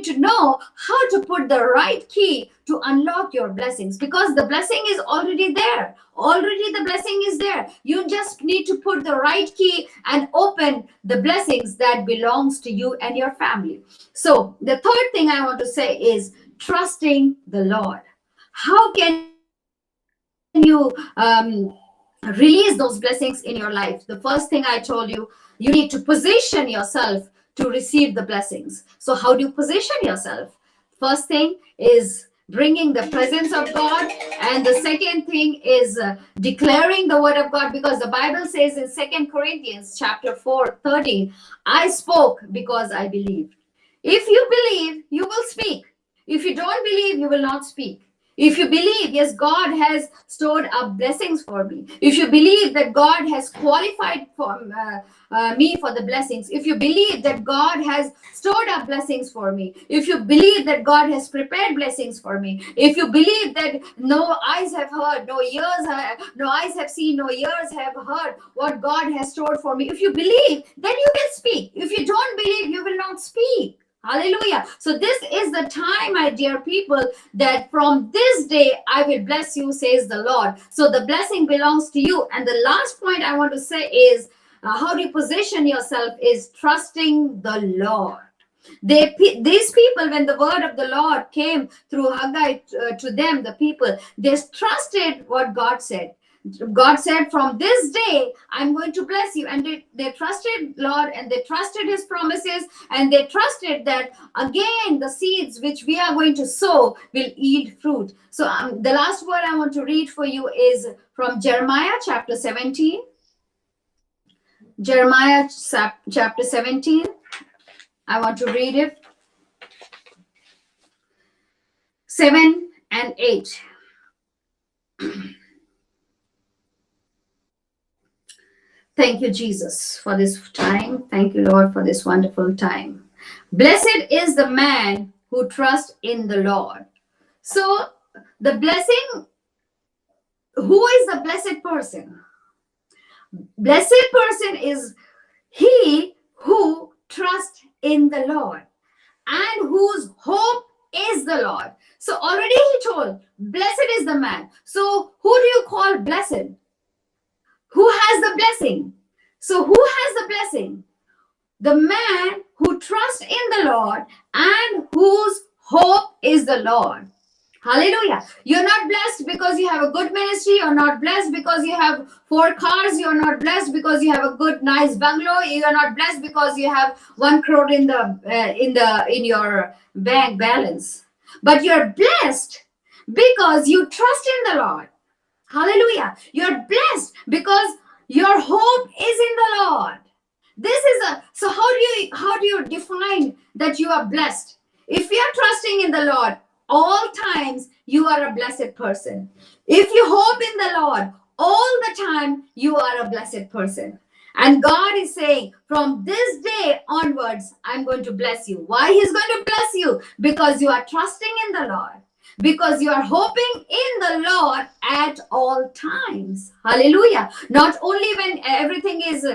to know how to put the right key to unlock your blessings, because the blessing is already there. Already the blessing is there. You just need to put the right key and open the blessings that belongs to you and your family. So the third thing I want to say is trusting the Lord. How can you release those blessings in your life? The first thing I told you, you need to position yourself to receive the blessings. So how do you position yourself? First thing is bringing the presence of God, and the second thing is declaring the word of God, because the Bible says in 2 Corinthians chapter 4:13, I spoke because I believed. If you believe, you will speak. If you don't believe, you will not speak. If you believe, yes, God has stored up blessings for me. If you believe that God has qualified for me for the blessings. If you believe that God has stored up blessings for me. If you believe that God has prepared blessings for me. If you believe that no eyes have heard, no eyes have seen, no ears have heard what God has stored for me. If you believe, then you will speak. If you don't believe, you will not speak. Hallelujah. So this is the time, my dear people, that from this day I will bless you, says the Lord. So the blessing belongs to you. And the last point I want to say is how do you position yourself is trusting the Lord. These people, when the word of the Lord came through Haggai to them, the people, they trusted what God said. God said, from this day, I'm going to bless you. And they trusted Lord, and they trusted his promises, and they trusted that, again, the seeds which we are going to sow will yield fruit. So the last word I want to read for you is from Jeremiah chapter 17. Jeremiah chapter 17. I want to read it. 7 and 8. Thank you, Jesus, for this time. Thank you, Lord, for this wonderful time. Blessed is the man who trusts in the Lord. So the blessing, who is the blessed person? Blessed person is he who trusts in the Lord and whose hope is the Lord. So already he told, blessed is the man. So who do you call blessed? Who has the blessing? So who has the blessing? The man who trusts in the Lord and whose hope is the Lord. Hallelujah. You're not blessed because you have a good ministry. You're not blessed because you have 4 cars. You're not blessed because you have a good, nice bungalow. You're not blessed because you have 1 crore in your bank balance. But you're blessed because you trust in the Lord. Hallelujah. You're blessed because your hope is in the Lord. So how do you define that you are blessed? If you are trusting in the Lord all times, you are a blessed person. If you hope in the Lord all the time, you are a blessed person. And God is saying, from this day onwards, I'm going to bless you. Why he's going to bless you? Because you are trusting in the Lord. Because you are hoping in the Lord at all times. Hallelujah. Not only when everything is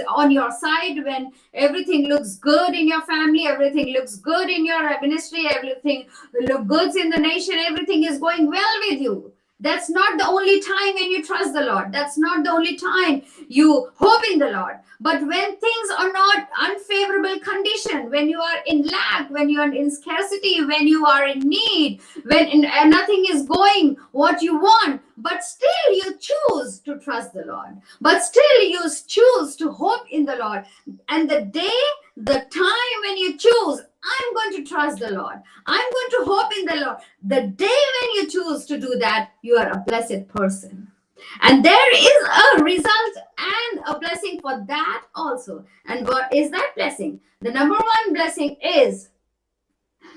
on your side, when everything looks good in your family, everything looks good in your ministry, everything looks good in the nation, everything is going well with you. That's not the only time when you trust the Lord. That's not the only time you hope in the Lord. But when things are not unfavorable condition, when you are in lack, when you are in scarcity, when you are in need, when nothing is going what you want, but still you choose to trust the Lord. But still you choose to hope in the Lord. And the time when you choose, I'm going to trust the Lord, I'm going to hope in the Lord, the day when you choose to do that, you are a blessed person. And there is a result and a blessing for that also. And what is that blessing? The number one blessing is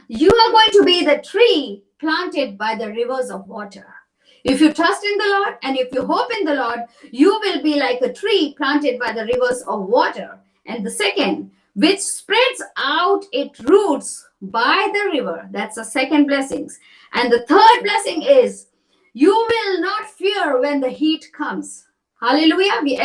you are going to be the tree planted by the rivers of water. If you trust in the Lord and if you hope in the Lord, you will be like a tree planted by the rivers of water. And the second, which spreads out its roots by the river. That's the second blessing. And the third blessing is you will not fear when the heat comes. Hallelujah. We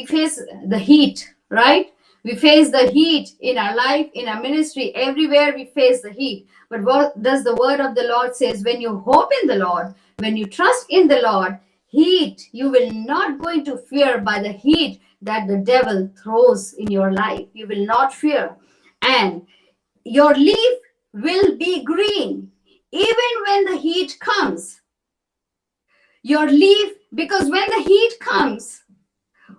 face the heat, right? We face the heat in our life, in our ministry, everywhere we face the heat. But what does the word of the Lord says? When you hope in the Lord, when you trust in the Lord, heat, you will not going to fear by the heat that the devil throws in your life. You will not fear. And your leaf will be green. Even when the heat comes, your leaf, because when the heat comes,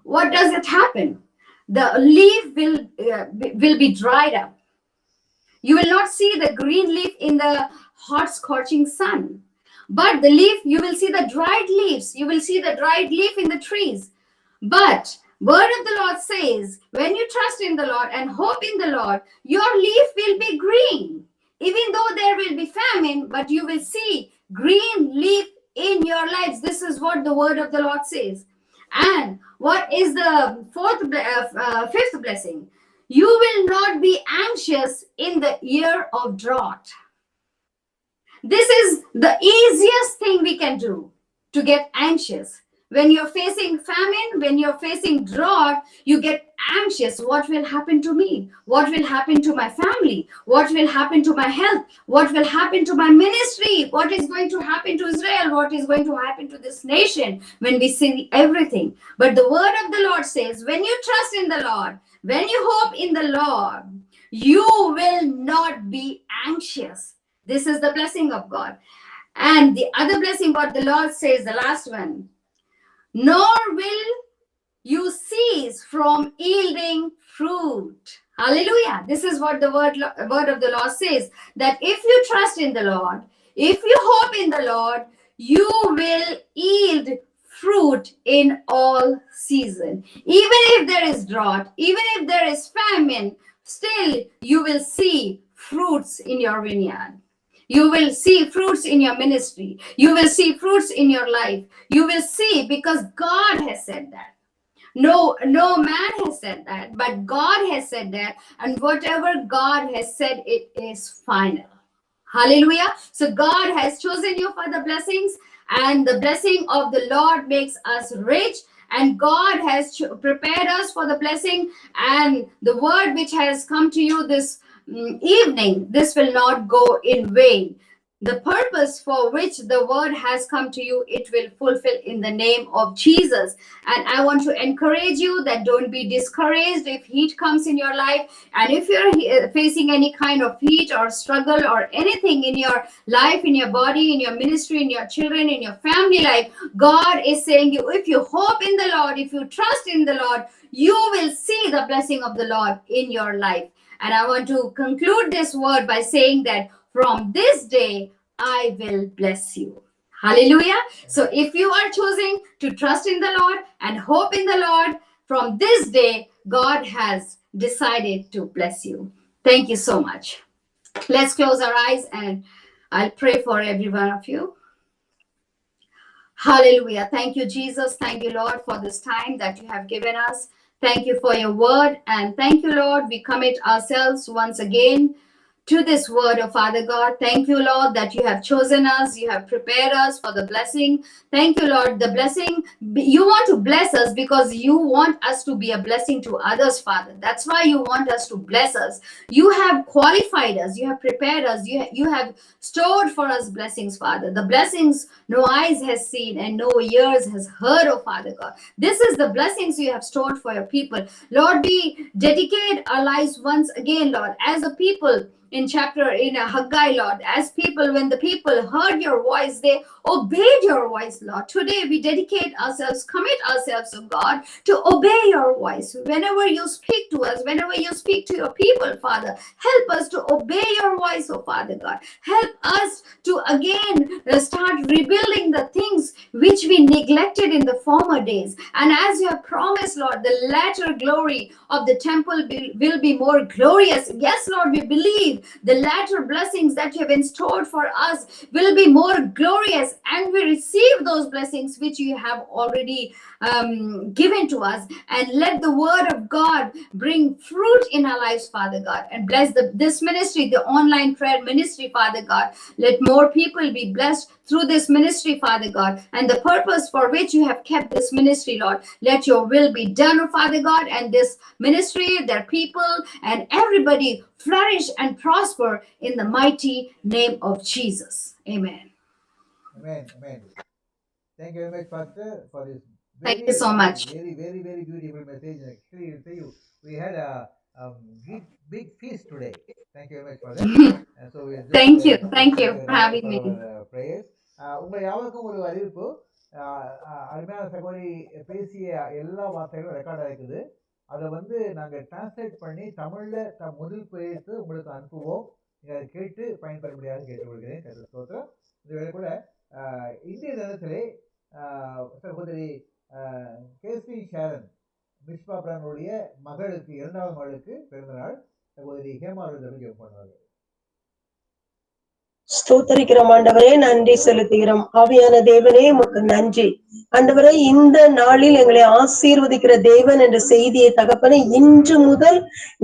what does it happen? The leaf will be dried up. You will not see the green leaf in the hot scorching sun. But the leaf, you will see the dried leaves. You will see the dried leaf in the trees. But Word of the Lord says, when you trust in the Lord and hope in the Lord, your leaf will be green. Even though there will be famine, but you will see green leaf in your lives. This is what the word of the Lord says. And what is the fifth blessing? You will not be anxious in the year of drought. This is the easiest thing we can do, to get anxious. When you're facing famine, when you're facing drought, you get anxious. What will happen to me? What will happen to my family? What will happen to my health? What will happen to my ministry? What is going to happen to Israel? What is going to happen to this nation when we see everything? But the word of the Lord says, when you trust in the Lord, when you hope in the Lord, you will not be anxious. This is the blessing of God. And the other blessing, what the Lord says, the last one, nor will you cease from yielding fruit. Hallelujah. This is what the word of the Lord says, that if you trust in the Lord, if you hope in the Lord, you will yield fruit in all season. Even if there is drought, even if there is famine, still you will see fruits in your vineyard. You will see fruits in your ministry. You will see fruits in your life. You will see, because God has said that. No man has said that, but God has said that. And whatever God has said, it is final. Hallelujah. So God has chosen you for the blessings, and the blessing of the Lord makes us rich. And God has prepared us for the blessing, and the word which has come to you this evening, this will not go in vain. The purpose for which the word has come to you, it will fulfill in the name of Jesus. And I want to encourage you that don't be discouraged if heat comes in your life. And if you're facing any kind of heat or struggle or anything in your life, in your body, in your ministry, in your children, in your family life, God is saying you, if you hope in the Lord, if you trust in the Lord, you will see the blessing of the Lord in your life. And I want to conclude this word by saying that from this day, I will bless you. Hallelujah. So if you are choosing to trust in the Lord and hope in the Lord, from this day, God has decided to bless you. Thank you so much. Let's close our eyes and I'll pray for every one of you. Hallelujah. Thank you, Jesus. Thank you, Lord, for this time that you have given us. Thank you for your word. And thank you, Lord. We commit ourselves once again to this word, oh Father God. Thank you, Lord, that you have chosen us. You have prepared us for the blessing. Thank you, Lord. The blessing, you want to bless us because you want us to be a blessing to others, Father. That's why you want us to bless us. You have qualified us. You have prepared us. You have stored for us blessings, Father. The blessings no eyes has seen and no ears has heard, oh Father God. This is the blessings you have stored for your people. Lord, we dedicate our lives once again, Lord, as a people in Haggai, Lord, as people, when the people heard your voice, they obeyed your voice, Lord. Today we dedicate ourselves, commit ourselves to God to obey your voice. Whenever you speak to us, whenever you speak to your people, Father, help us to obey your voice, oh Father God. Help us to again start rebuilding the things which we neglected in the former days. And as you have promised, Lord, the latter glory of the temple will be more glorious. Yes, Lord, we believe the latter blessings that you have in store for us will be more glorious, and we receive those blessings which you have already given to us. And let the word of God bring fruit in our lives, Father God, and bless this ministry, the online prayer ministry, Father God. Let more people be blessed through this ministry, Father God, and the purpose for which you have kept this ministry, Lord. Let your will be done, oh Father God, and this ministry, their people, and everybody flourish and prosper in the mighty name of Jesus. Amen. Amen. Amen. Thank you very much, Pastor, for this Thank you so much. very beautiful message. Actually, I'll tell you, we had a big feast today. Thank you very much for that. And so we Thank you for having me. prayers. உங்களை யாருக்கும் ஒரு அறிவிப்பு, அருமையான சகோதரி பேசிய எல்லா வார்த்தைகளும் record ஆகிருக்குது. அதை நாங்கள் டிரான்ஸ்லேட் பண்ணி தமிழில் முதல் பேசி உங்களுக்கு அனுப்புவோம். நீங்கள் அதை கேட்டு பயன்பெற முடியாது கேட்டுக்கொள்கிறேன். ஸ்தோத்திரம். இதுவேளை கூட இந்திய தினத்திலே சகோதரி கேசி ஷாரன் மிஸ்பா பிரானுடைய மகளுக்கு, இரண்டாவது மகளுக்கு பிறந்த நாள். சகோதரி ஹேமாவதி ஜெபம் பண்ணுவாங்க. ஸ்தோத்தரிக்கிறோம் ஆண்டவரே, நன்றி செலுத்துகிறோம். ஆவியான தேவனே உமக்கு நன்றி ஆண்டவரே. இந்த நாளில் எங்களை ஆசீர்வதிக்கிற தேவன் என்ற செய்தியை தகப்பனே, இன்று முதல்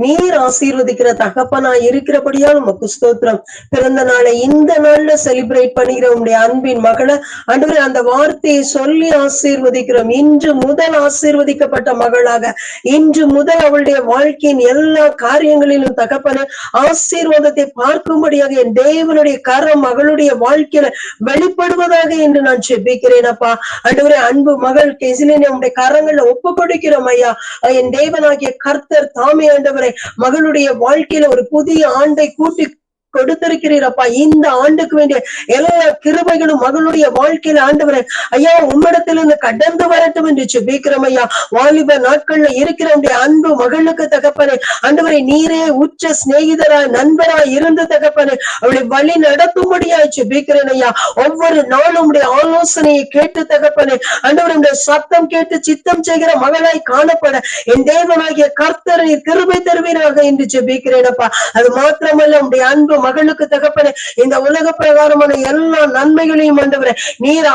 நீர் ஆசீர்வதிக்கிற தகப்பனா இருக்கிறபடியால் உமக்கு ஸ்தோத்திரம். பிறந்த நாளை இந்த நாள்ல செலிப்ரேட் பண்ணுகிற உங்களுடைய அன்பின் மகளை ஆண்டவரே, அந்த வார்த்தையை சொல்லி ஆசீர்வதிக்கிறோம். இன்று முதல் ஆசீர்வதிக்கப்பட்ட மகளாக, இன்று முதல் அவளுடைய வாழ்க்கையின் எல்லா காரியங்களிலும் தகப்பனே ஆசீர்வாதத்தை பார்க்கும்படியாக என் தேவனுடைய கரம் மகளுடைய வாழ்க்கையில வெளிப்படுவதாக என்று நான் செபிக்கிறேன் அப்பா. ஆண்டவரே, அன்பு மகள் கெசிலினை உடைய கரங்கள்ல ஒப்பு கொடுக்கிறோம் ஐயா. என் தேவனாகிய கர்த்தர் தாமே ஆண்டவரே மகளுடைய வாழ்க்கையில ஒரு புதிய ஆண்டை கூட்டி கொடுத்திருக்கிறீரப்பா. இந்த ஆண்டுக்கு வேண்டிய எல்லா கிருபைகளும் மகளுடைய வாழ்க்கையில ஆண்டவரே ஐயா உம்மிடத்திலிருந்து கடந்து வரட்டும் என்று செபிக்கிறோம் ஐயா. வாலிப நாட்கள்ல இருக்கிற அன்பு மகளுக்கு தகப்பனே ஆண்டவரை நீரே உச்ச சிநேகிதராய் நண்பராய் இருந்து தகப்பனே அவளை வழி நடத்தும்படியாய் செபிக்கிறேன் ஐயா. ஒவ்வொரு நாளும் உடைய ஆலோசனையை கேட்டு தகப்பனே ஆண்டவரை உடைய சத்தம் கேட்டு சித்தம் செய்கிற மகளாய் காணப்பட என் தேவனாகிய கர்த்தர் நீர் கிருபை தருவீராக என்று செபிக்கிறேனப்பா. அது மாத்திரமல்ல உடைய அன்பு மகளுக்கு தகப்பனே இந்த உலக பிரகாரமான எல்லா நன்மைகளையும் ஆண்டவரே நீர்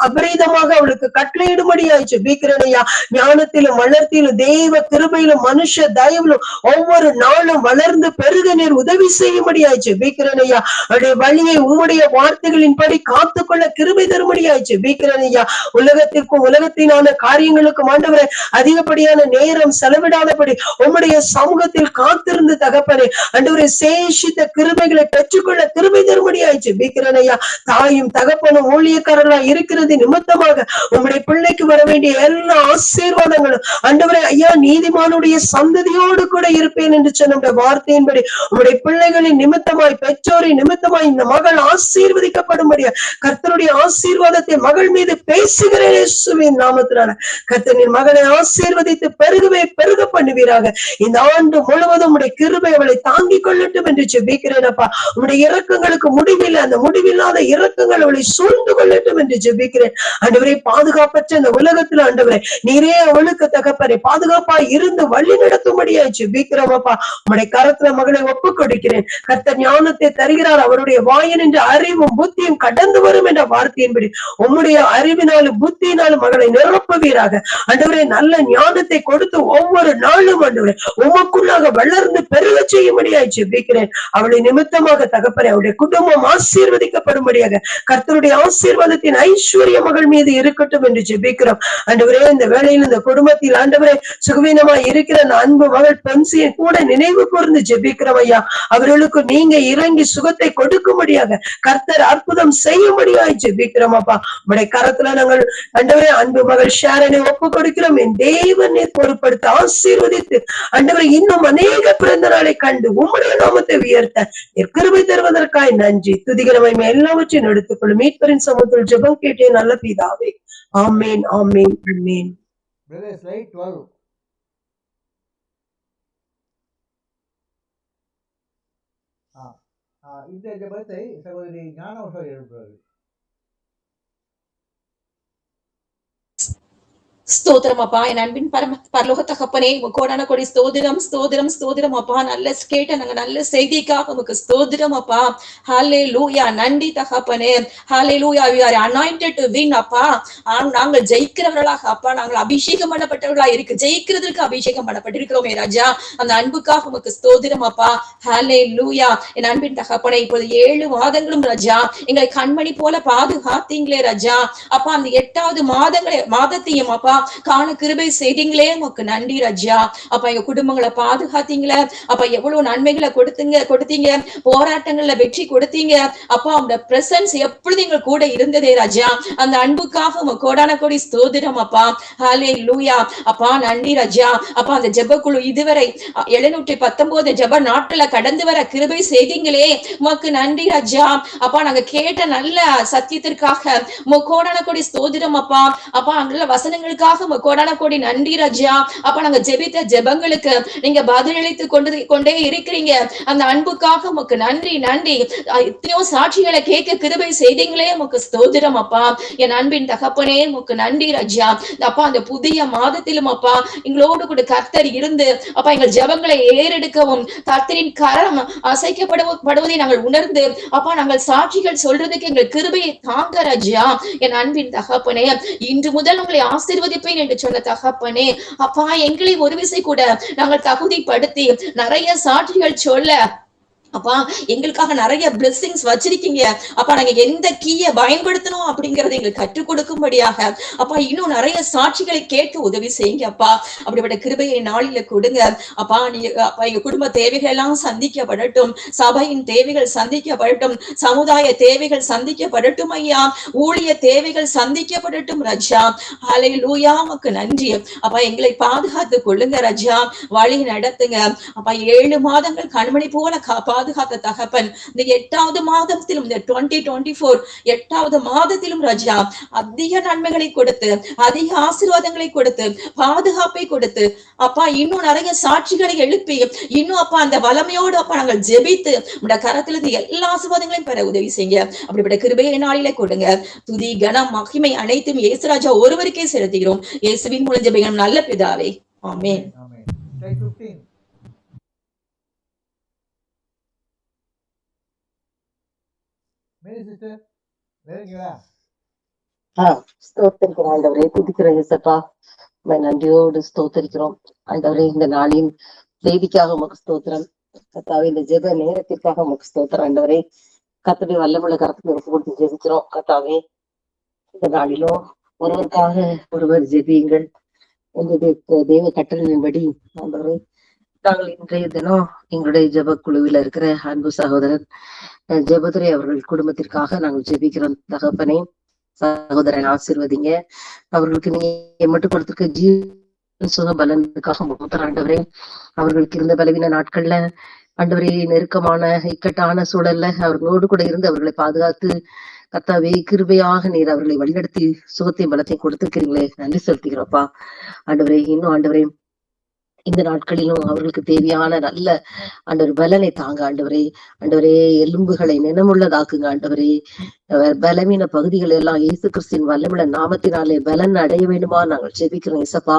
அபரீதமாக அவளுக்கு கட்டளையிடும்படியாய் செபிக்கிறேன் ஐயா. ஞானத்திலும் வளர்த்திலும் தெய்வ கிருபையிலும் மனுஷ தயவிலும் ஒவ்வொரு நாளும் வளர்ந்து பெருக நீர் உதவி செய்யும்படியாய் செபிக்கிறேன் ஐயா. அவருடைய வழியை உம்முடைய வார்த்தைகளின்படி காத்துக்கொள்ள கிருபை தரும்படியாய் செபிக்கிறேன் ஐயா. உலகத்திற்கும் உலகத்தினான காரியங்களுக்கும் ஆண்டவரே அதிகப்படியான நேரம் செலவிடாதபடி உம்முடைய சமூகத்தில் காத்திருந்து தகப்பனே ஆண்டவரே சேஷித்த கிருபைகளை பெற்றுக்கொள்ள கிருபை தரும்படியாய் ஜெபிக்கிறேன் ஐயா. தாயும் தகப்பனும் ஊழியக்காரர்களாய் இருக்கிறது நிமித்தமாக உம்முடைய பிள்ளைக்கு வர வேண்டிய எல்லா ஆசீர்வாதங்களும் ஆண்டவரே ஐயா நீதிமானுடைய சந்ததியோடு கூட இருப்பேன் என்று சொன்ன வார்த்தையின்படி உம்முடைய பிள்ளைகளின் நிமித்தமாய் பெற்றோரின் நிமித்தமாய் இந்த மகள் ஆசீர்வதிக்கப்படும்படியா கர்த்தருடைய ஆசீர்வாதத்தை மகள் மீது பேசுகிறேன் இயேசுவின் நாமத்தினால. கர்த்தரின் மகளை ஆசீர்வதித்து பெருகவே பெருக பண்ணுவீராக. இந்த ஆண்டு முழுவதும் உடைய கிருபை அவளை தாங்கிக் கொள்ளட்டும் என்று ஜெபிக்கிறேனப்பா. உடைய இரக்கங்களுக்கு முடிவில்லை, அந்த முடிவில்லாத இரக்கங்கள் அவளை சூழ்ந்து கொள்ளட்டும் என்று ஜெபிக்கிறேன். ஆண்டவரே பாதுகாப்பற்ற இந்த உலகத்துல ஆண்டவரே நீரே அவளுக்கு தகப்பனே பாதுகாப்பாய் இருந்து வழி நடத்தும்படியா ஜெபிக்கிறோமப்பா. உடைய கரத்துல மகளை ஒப்புக் கொடுக்கிறேன். கர்த்தர் ஞானத்தை தருகிறார். அவருடைய வாயின் என்ற அறிவும் புத்தியும் கடந்து வரும் என்ற வார்த்தையின்படி உம்முடைய அறிவினாலும் புத்தியினாலும் மகளை நிரப்புவீராக. ஆண்டவரே நல்ல ஞானத்தை கொடுத்து ஒவ்வொரு நாளும் ஆண்டவரே உமக்குள்ளாக வளர்ந்து பெருக செய்யும்படியாய் ஜெபிக்கிறேன். அவளை நிமித்தமாக தகப்பனே அவருடைய குடும்பம் ஆசீர்வதிக்கப்படும்படியாக கர்த்தருடைய ஆசீர்வாதத்தின் ஐஸ்வர்ய மகள் மீது இருக்கட்டும் என்று ஜெபிக்கிறோம். ஆண்டவரே இந்த வேளையில் இந்த குடும்பத்தில் ஆண்டவரே சுகவீனமாய் இருக்கிற அந்த அன்பு மகள் பென்சியை கூட நினைவு கூர்ந்து ஜெபிக்கிறோம் ஐயா. அவர்களுக்கு நீங்க இறங்கி சுகத்தை கொடுக்கும்படியாக கர்த்தர் அற்புதம் செய்யும்படியாய் ஜெபிக்கிறோம் அப்பா. உடைய கரத்துல நாங்கள் ஆண்டவரே அன்பு மகள் ஷாரனை ஒப்பு கொடுக்கிறோம். என் தேவனை பொறுப்படுத்த ஆசீர்வதித்து ஆண்டவரை இன்னும் அநேக பிறந்த நாளை கண்டு உம்முடைய நாமத்தை உயர்த்த கிருபை தருவதற்காய் நன்றி. துதிகரமை எல்லாவற்றையும் எடுத்துக்கொள்ளும் மீட்பரின் சமூகத்தில் ஜெபம் கேட்டே நல்ல பிதாவே. ஆமேன் ஆமேன் ஆமேன். இந்த ஜெபத்தை சகோதரி ஞான எழுப்புகிறார்கள். ஸ்தோத்திரம் அப்பா. என் அன்பின் பரலோக தகப்பனே கோடான கொடி ஸ்தோதிரம் ஸ்தோதிரம் ஸ்தோதிரம் அப்பா. நல்ல கேட்ட நாங்க நல்ல செய்திக்காக உமக்கு ஸ்தோதிரம் அப்பா. ஹல்லேலூயா. நன்றி தகப்பனே. ஹல்லேலூயா. we are anointed to win அப்பா. நாங்கள் ஜெயிக்கிறவர்களாக அப்பா நாங்கள் அபிஷேகம் பண்ணப்பட்டவர்களா இருக்கு ஜெயிக்கிறதுக்கு அபிஷேகம் பண்ணப்பட்டிருக்கிறோமே ராஜா. அந்த அன்புக்காக உமக்கு ஸ்தோதிரம் அப்பா. ஹல்லேலூயா. என் அன்பின் தகப்பனே இப்போது 7 மாதங்களும் ராஜா எங்களை கண்மணி போல பாதுகாத்தீங்களே ராஜா அப்பா. அந்த 8வது மாதத்தையும் அப்பா காண கிருபை செய்தீங்களே உமக்கு நன்றி ராஜா அப்பா. எங்க குடும்பங்களை பாதுகாத்தீங்களே அப்பா. எவ்வளவு நன்மைகளை கொடுத்தீங்க போராட்டங்கள்ல வெற்றி கொடுத்தீங்க அப்பா. அந்த பிரசன்ஸ் எப்பொழுது எங்க கூட இருந்ததே ராஜா. அந்த அன்புக்காக உங்க கோடான கோடி ஸ்தோத்திரம் அப்பா. ஹல்லேலூயா அப்பா. நன்றி ராஜா அப்பா. அந்த ஜெபக்குழு இதுவரை 719 ஜெப நாட்களை கடந்து வர கிருபை செய்தீங்களே உமக்கு நன்றி ராஜா அப்பா. நாங்க கேட்ட நல்ல சத்தியத்திற்காக உங்க கோடான கோடி ஸ்தோத்திரம் அப்பா. அப்பா அங்குள்ள வசனங்களுக்காக அதுக்காக கோடான கோடி நன்றி ராஜா. அப்ப நாங்க ஜெபித்த ஜெபங்களுக்கு நீங்க பதிலளித்து கொண்டே இருக்கிறீங்க. அந்த அன்புக்காக உமக்கு நன்றி நன்றி. எத்தனையோ சாட்சிகளை கேட்க கிருபை செய்தீங்களே உமக்கு ஸ்தோத்திரம் அப்பா. என் அன்பின் தகப்பனே உமக்கு நன்றி ராஜா. அப்பா அந்த புதிய மாதத்திலும் அப்பா எங்களோடு கூட கர்த்தர் இருந்து அப்பா எங்கள் ஜெபங்களை ஏறெடுக்கவும் கர்த்தரின் கரம் அசைக்கப்படுவதை நாங்கள் உணர்ந்து அப்பா நாங்கள் சாட்சிகள் சொல்றதுக்கு எங்கள் கிருபையை தாங்க ராஜா. என் அன்பின் தகப்பனே இன்று முதல் உங்களை ஆசீர்வதிப்பேன் என்று சொன்ன தகப்பனே அப்பா எங்களை ஒரு விசை கூட நாங்கள் தகுதிப்படுத்தி நிறைய சாட்சிகள் சொல்ல அப்பா எங்களுக்காக நிறைய பிளெஸிங்ஸ் வச்சிருக்கீங்க. அப்பா நாங்க எந்த கீயை பயன்படுத்தணும் அப்படிங்கறத எங்களுக்கு கற்றுக் கொடுக்கும்படியாக அப்பா இன்னும் நிறைய சாட்சிகளை கேட்க உதவி செய்யுங்க அப்பா. அப்படிப்பட்ட கிருபையை நாளில கொடுங்க அப்பா. நீங்க அப்பா எங்க குடும்ப தேவைகள் எல்லாம் சந்திக்கப்படட்டும், சபையின் தேவைகள் சந்திக்கப்படட்டும், சமுதாய தேவைகள் சந்திக்கப்படட்டும் ஐயா, ஊழிய தேவைகள் சந்திக்கப்படட்டும் ரஜா. ஹல்லேலூயா உமக்கு நன்றி அப்பா. எங்களை பாதுகாத்து கொள்ளுங்க ரஜா, வழி நடத்துங்க அப்பா. 7 மாதங்கள் கண்மணி போல பாதுகாத்த தகப்பன் இந்த 8வது மாதத்திலும் இந்த 2024 8வது மாதத்திலும் ராஜா அதிக நன்மைகளை கொடுத்து அதிக ஆசீர்வாதங்களை கொடுத்து பாதுகாப்பை கொடுத்து அப்பா இன்னும் நிறைய சாட்சிகளை எழுப்பி இன்னும் அப்பா அந்த வல்லமையோடு அப்பா நாங்கள் ஜெபித்து உடைய கரத்திலிருந்து எல்லா ஆசீர்வாதங்களையும் பெற உதவி செய்யுங்க. அப்படிப்பட்ட கிருபையை நாளிலே கொடுங்க. துதி கனம் மகிமை அனைத்தும் இயேசு ராஜா ஒருவருக்கே செலுத்துகிறோம். இயேசுவின் மூலம் ஜெபிக்கிறோம் நல்ல பிதாவே, ஆமென். ஸ்தோத்திரிக்கிறோம் ஆண்டவரே, துதிக்கிறோம் இயேசப்பா. நன்றியோடு ஸ்தோத்திரிக்கிறோம் ஆண்டவரே. இந்த நாளின் செய்திக்காக உமக்கு ஸ்தோத்திரம் கர்த்தாவே. இந்த ஜெப நேரத்திற்காக உமக்கு ஸ்தோத்திரம் ஆண்டவரே. கர்த்தருடைய வல்லமுள்ள கரத்துக்கு ஒப்பு கொடுத்து ஜெபிக்கிறோம் கர்த்தாவே. இந்த நாளிலும் ஒருவருக்காக ஒருவர் ஜெபியுங்கள் எங்களுடைய தெய்வ கட்டளையின்படி ஆண்டவரே. நாங்கள் இன்றைய தினம் எங்களுடைய ஜெப குழுவில் இருக்கிற அன்பு சகோதரர் ஜெபதுரை அவர்கள் குடும்பத்திற்காக நாங்கள் ஜெபிக்கிறோம் தகப்பனே. சகோதரன் ஆசீர்வதிங்க. அவர்களுக்கு நீங்க மட்டும் கொடுத்திருக்க சுக பலனுக்காக முத்தர் ஆண்டவரே. அவர்களுக்கு இருந்த பலவீன நாட்கள்ல ஆண்டவரே, நெருக்கமான இக்கட்டான சூழல்ல அவர்களோடு கூட இருந்து அவர்களை பாதுகாத்து கர்த்தாவே கிருபையாக நீர் அவர்களை வழிநடத்தி சுகத்தையும் பலத்தையும் கொடுத்திருக்கிறீங்களே, நன்றி செலுத்துகிறோப்பா ஆண்டவரே. இன்னும் ஆண்டவரே இந்த நாட்களிலும் அவர்களுக்கு தேவையான நல்ல ஆண்டவர் பலனை தாங்க ஆண்டவரே. ஆண்டவரே எலும்புகளை நினமுள்ளதாக்குங்க ஆண்டவரே. பலவீன பகுதிகள் எல்லாம் இயேசு கிறிஸ்துவின் வல்லமுள்ள நாமத்தினாலே பலன் அடைய வேண்டுமா நாங்கள் ஜெபிக்கிறோம் இயேசப்பா.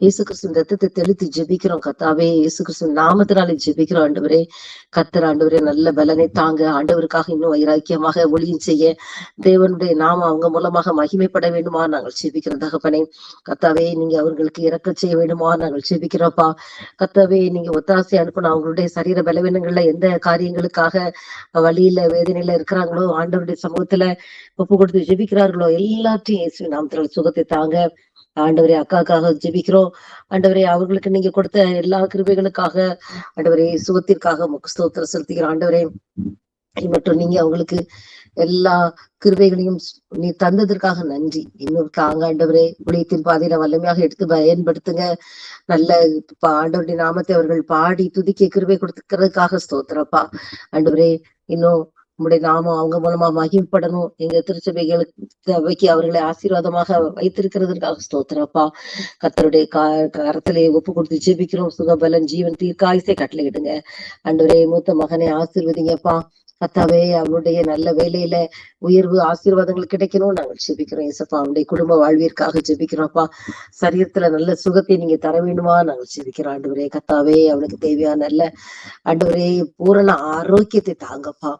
இயேசு கிறிஸ்துவின் ரத்தத்தை தெளித்து ஜெபிக்கிறோம் கர்த்தாவே. இயேசு கிறிஸ்துவின் நாமத்தினாலே ஜெபிக்கிறோம் ஆண்டவரே. கர்த்தர் ஆண்டவரே நல்ல பலனை தாங்க ஆண்டவருக்காக இன்னும் வைராக்கியமாக ஒளியும் செய்ய தேவனுடைய நாம அவங்க மூலமாக மகிமைப்பட வேண்டுமா நாங்கள் ஜெபிக்கிறோம் தகப்பனே. கர்த்தாவே நீங்க அவர்களுக்கு இறக்க செய்ய வேண்டுமா நாங்கள் ஜெபிக்கிறோம் கர்த்தாவே. நீங்க ஒத்தாசை அனுப்பணும். அவங்களுடைய சரீர பலவீனங்கள்ல எந்த காரியங்களுக்காக வழியில வேதனையில இருக்கிறாங்களோ ஆண்டவருடைய சமூகத்துல ஒப்பு கொடுத்து ஜெபிக்கிறார்களோ எல்லாத்தையும் இயேசு நாமத்துல சுகத்தை தாங்க ஆண்டவரே. அக்காக்காக ஜெபிக்கிறோம் ஆண்டவரே. அவர்களுக்கு நீங்க கொடுத்த எல்லா கிருபைகளுக்காக ஆண்டவரே சுகத்திற்காக உமக்கு ஸ்தோத்திரம் செலுத்துகிறோம் ஆண்டவரே. மற்றும் நீங்க அவங்களுக்கு எல்லா கிருபைகளையும் நீ தந்ததற்காக நன்றி. இன்னொரு தாங்க ஆண்டவரே. ஊழியத்தின் பாதையில வல்லமையாக எடுத்து பயன்படுத்துங்க. நல்ல ஆண்டவருடைய நாமத்தை அவர்கள் பாடி துதிக்க கிருபை கொடுத்துக்கிறதுக்காக ஸ்தோத்திரப்பா ஆண்டவரே. இன்னும் உங்களுடைய நாமம் அவங்க மூலமா மகிமைப்படணும். எங்க திருச்சபைகளுக்கு அவர்களை ஆசீர்வாதமாக வைத்திருக்கிறதுக்காக ஸ்தோத்திரப்பா. கர்த்தருடைய கரத்திலே ஒப்பு கொடுத்து ஜெபிக்கிறோம். சுகபலன் ஜீவன் தீர்க்காயுசை கட்டளையிடுங்க ஆண்டவரே. மூத்த மகனை ஆசீர்வதிங்கப்பா கர்த்தாவே. அவருடைய நல்ல வேலையில உயர்வு ஆசீர்வாதங்கள் கிடைக்கணும் நாங்கள் ஜெபிக்கிறோம் இயேசப்பா. அவனுடைய குடும்ப வாழ்விற்காக ஜெபிக்கிறோம்ப்பா. சரீரத்துல நல்ல சுகத்தை நீங்க தர வேண்டுமா நாங்கள் ஜெபிக்கிறோம் ஆண்டவரே. கர்த்தாவே அவனுக்கு தேவையான நல்ல ஆண்டவரே பூரண ஆரோக்கியத்தை தாங்கப்பா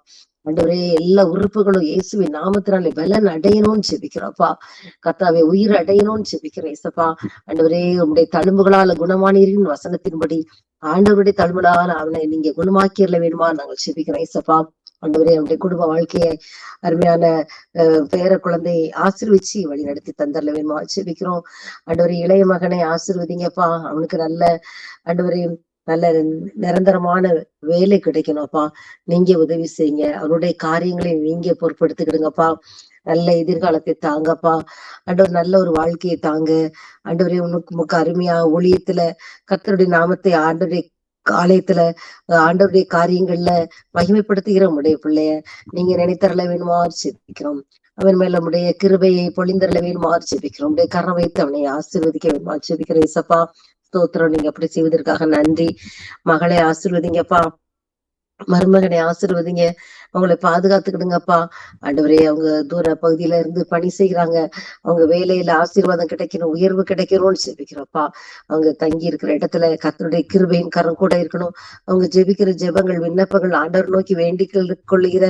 ஆண்டவரே. எல்லா உறுப்புகளும் இயேசுவின் நாமத்தினாலே பலன் அடையணும்னு ஜெபிக்கிறோம்ப்பா கர்த்தாவே. உயிர் அடையணும்னு ஜெபிக்கிறேன் இயேசப்பா ஆண்டவரே. உங்களுடைய தழும்புகளால குணமானீரின் வசனத்தின்படி ஆண்டவருடைய தழும்புகளால் அவனை நீங்க குணமாக்கிடல வேண்டுமா நாங்கள் ஜெபிக்கிறோம் இயேசப்பா ஆண்டவரே. அவனுடைய குடும்ப வாழ்க்கையை அருமையான பேர குழந்தையை ஆசீர்வதிச்சு வழி நடத்தி தந்தரல வேணுமா ஜெபிக்கிறோம் ஆண்டவரே. இளைய மகனை ஆசீர்வதிங்கப்பா. அவனுக்கு நல்ல ஆண்டவரே நல்ல நிரந்தரமான வேலை கிடைக்கணும்ப்பா. நீங்க உதவி செய்யுங்க. அவனுடைய காரியங்களை நீங்க பொறுப்படுத்திக்கிடுங்கப்பா. நல்ல எதிர்காலத்தை தாங்கப்பா ஆண்டவர். நல்ல ஒரு வாழ்க்கையை தாங்க ஆண்டவரே. உனக்கு அருமையா ஊழியத்துல கர்த்தருடைய நாமத்தை ஆண்டவருடைய ஆலயத்துல ஆண்டவருடைய காரியங்கள்ல மகிமைப்படுத்துகிற உடைய பிள்ளைய நீங்க நினைத்தரல வேணுமா ஜெபிக்கிறோம் அவன் மேல நம்முடைய கிருபையை பொழிந்தருள வேணுமா ஜெபிக்கிறோம். உடைய கரம் வைத்து அவனை ஆசீர்வதிக்க வேணுமா ஜெபிக்கிறேன். ஏசப்பா ஸ்தோத்திரம், நீங்க அப்படி செய்வதற்காக நன்றி. மகளை ஆசீர்வதிங்கப்பா, மருமகனை ஆசீர்வதிங்க, அவங்களை பாதுகாத்துக்கிடுங்கப்பா. ஆண்டவரே, அவங்க தூர பகுதியில இருந்து பணி செய்யறாங்க, அவங்க வேலையில ஆசீர்வாதம் கிடைக்கணும், உயர்வு கிடைக்கணும்னு ஜெபிக்கிறோம்ப்பா. அவங்க தங்கி இருக்கிற இடத்துல கர்த்தருடைய கிருபையின் கரம் கூட இருக்கணும். அவங்க ஜெபிக்கிற ஜெபங்கள், விண்ணப்பங்கள், ஆண்டவர் நோக்கி வேண்டிக் கொள்ளுகிற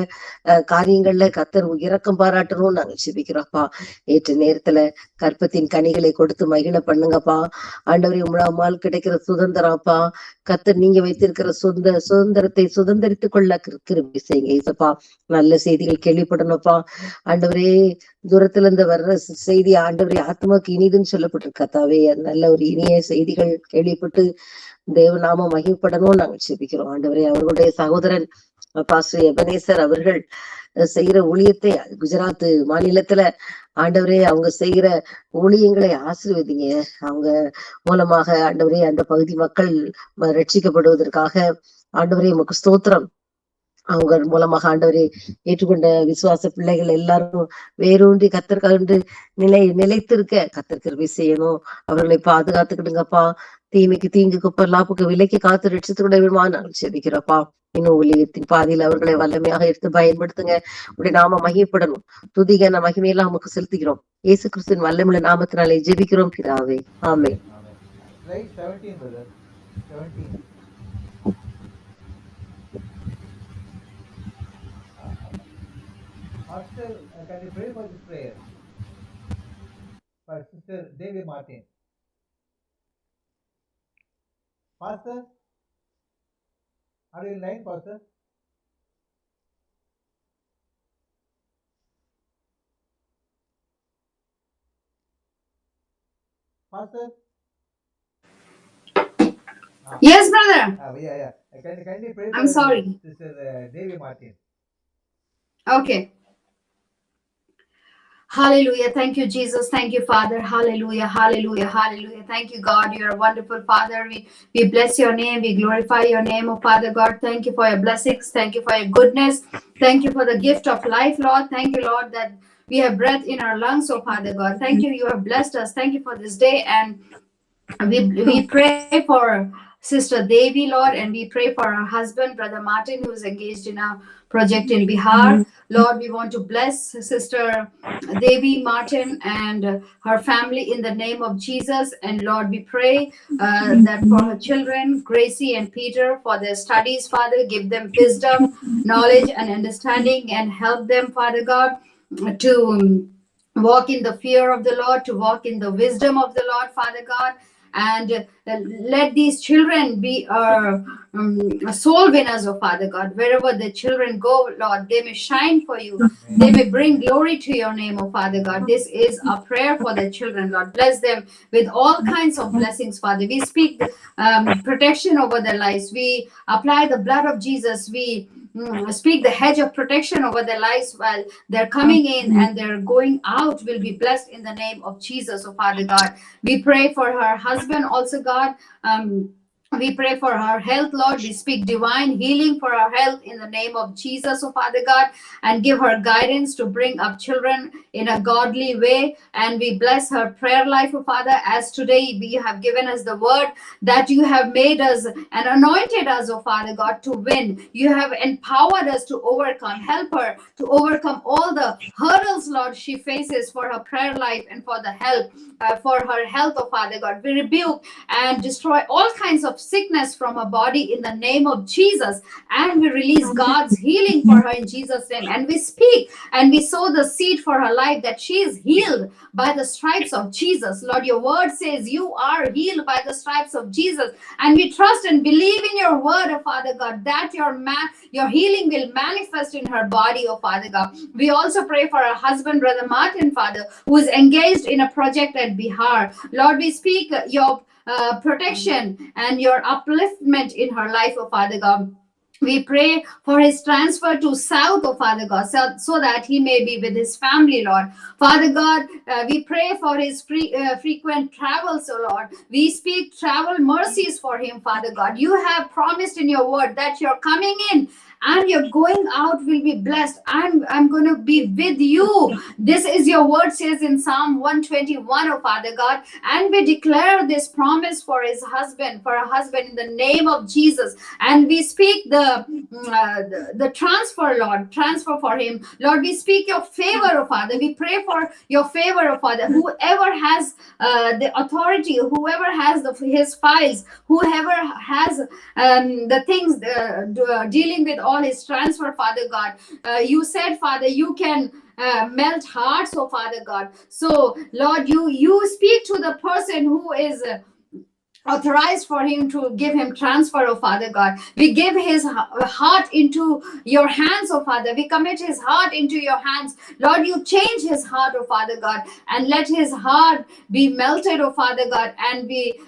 காரியங்கள்ல கர்த்தர் இரக்கம் பாராட்டணும்னு நாங்க ஜெபிக்கிறோம்ப்பா. ஏற்ற நேரத்துல கற்பத்தின் கனிகளை கொடுத்து மகிழ பண்ணுங்கப்பா. ஆண்டவரே, உம்மால் கிடைக்கிற சுதந்திரம்ப்பா, கர்த்தர் நீங்க வைத்திருக்கிற சுதந்திரத்தை சுதந்திரித்துக் கொள்ள கிருபை செய்யுங்க ஏசப்பா. நல்ல செய்திகள் கேள்விப்படணும்ப்பா. ஆண்டவரே, தூரத்துல இருந்து வர்ற செய்தி ஆண்டவரே ஆத்மாக்கு இனிதுன்னு சொல்லப்பட்டிருக்க கர்த்தாவே. நல்ல ஒரு இனிய செய்திகள் கேள்விப்பட்டு தேவநாம மகிழ்ப்படணும்னு நாங்க ஜெபிக்கிறோம். ஆண்டவரே, அவர்களுடைய சகோதரன் பாஸ்டர் எபனேசர் அவர்கள் செய்யற ஊழியத்தை குஜராத் மாநிலத்துல ஆண்டவரே அவங்க செய்கிற ஊழியங்களை ஆசீர்வதிங்க. அவங்க மூலமாக ஆண்டவரே அந்த பகுதி மக்கள் ரட்சிக்கப்படுவதற்காக ஆண்டவரே உமக்கு ஸ்தோத்திரம். அவங்க மூலமாக ஆண்டவரே ஏற்றுக்கொண்ட விசுவாச பிள்ளைகள் எல்லாரும் வேரூன்றி கத்தற்கண்டு நிலைத்திருக்க கத்தர் கிருபை செய்யணும். அவர்களை பாதுகாத்துக்கிடுங்கப்பா. தீமைக்கு தீங்குக்கு லாப்புக்கு விலைக்கு காத்து ரட்சித்துக்கிட விடுமா நாங்கள் செபிக்கிறப்பா. இன்னும் ஊழியத்தின் பாதையில் அவர்களை வல்லமையாக எடுத்து பயன்படுத்துங்க. உடைய நாம மகிழ்ப்படணும். துதிகன மகிமையெல்லாம் நமக்கு செலுத்துகிறோம். இயேசு கிறிஸ்துவின் வல்லமுள்ள நாமத்தினாலே ஜெபிக்கிறோம் பிதாவே, ஆமென். Pastor, can you pray for this prayer? For Sister Devi Martin. Pastor, are you in line, Pastor? Pastor? Yes, brother. Yeah. Can you pray for I'm sorry. Sister Devi Martin? Okay. Hallelujah. Thank you, Jesus. Thank you, Father. Hallelujah. Hallelujah. Hallelujah. Thank you, God. You're a wonderful Father. We bless your name. We glorify your name, oh Father God. Thank you for your blessings. Thank you for your goodness. Thank you for the gift of life, Lord. Thank you, Lord, that we have breath in our lungs, oh Father God. Thank you. You have blessed us. Thank you for this day. And we pray for Sister Devi, Lord, and we pray for her husband, Brother Martin, who is engaged in a project in Bihar. Lord, we want to bless Sister Devi Martin and her family in the name of Jesus. And Lord, we pray that for her children, Gracie and Peter, for their studies, Father, give them wisdom, knowledge, and understanding, and help them, Father God, to walk in the fear of the Lord, to walk in the wisdom of the Lord, Father God. And let these children be soul winners, oh Father God. Wherever the children go, Lord, they may shine for you. They may bring glory to your name, oh Father God. This is a prayer for the children, Lord. Bless them with all kinds of blessings, Father. We speak protection over their lives. We apply the blood of Jesus. We speak the hedge of protection over their lives while they're coming in and they're going out will be blessed in the name of Jesus, oh Father God. We pray for her husband also, God. We pray for her health, Lord. We speak divine healing for her health in the name of Jesus, oh Father God, and give her guidance to bring up children in a godly way. And we bless her prayer life, oh Father, as today we have given us the word that you have made us and anointed us, oh Father God, to win. You have empowered us to overcome. Help her to overcome all the hurdles, Lord, she faces for her prayer life and for the help, for her health, oh Father God. We rebuke and destroy all kinds of sickness from her body in the name of Jesus, and we release God's healing for her in Jesus' name. And we speak and we sow the seed for her life that she is healed by the stripes of Jesus. Lord, your word says you are healed by the stripes of Jesus, and we trust and believe in your word, oh Father God, that your healing will manifest in her body, oh Father God. We also pray for her husband, Brother Martin, Father, who is engaged in a project at Bihar. Lord, we speak your protection and your upliftment in her life, oh Father God. We pray for his transfer to South, oh Father God, so that he may be with his family, Lord. Father God, we pray for his frequent travels, oh Lord. We speak travel mercies for him, Father God. You have promised in your word that you're coming in and your going out will be blessed. I'm going to be with you. This is your word says in Psalm 121, oh Father God. And we declare this promise for his husband, for her husband, in the name of Jesus. And we speak the transfer, Lord, transfer for him. Lord, we speak your favor, oh Father. We pray for your favor, oh Father. Whoever has the authority, whoever has his files, whoever has the things dealing with all his transfer, Father God. You said, Father, you can melt hearts, oh Father God. So Lord, you speak to the person who is authorized for him to give him transfer, oh Father God. We give his heart into your hands, oh Father. We commit his heart into your hands. Lord, you change his heart, oh Father God, and let his heart be melted, oh Father God, and we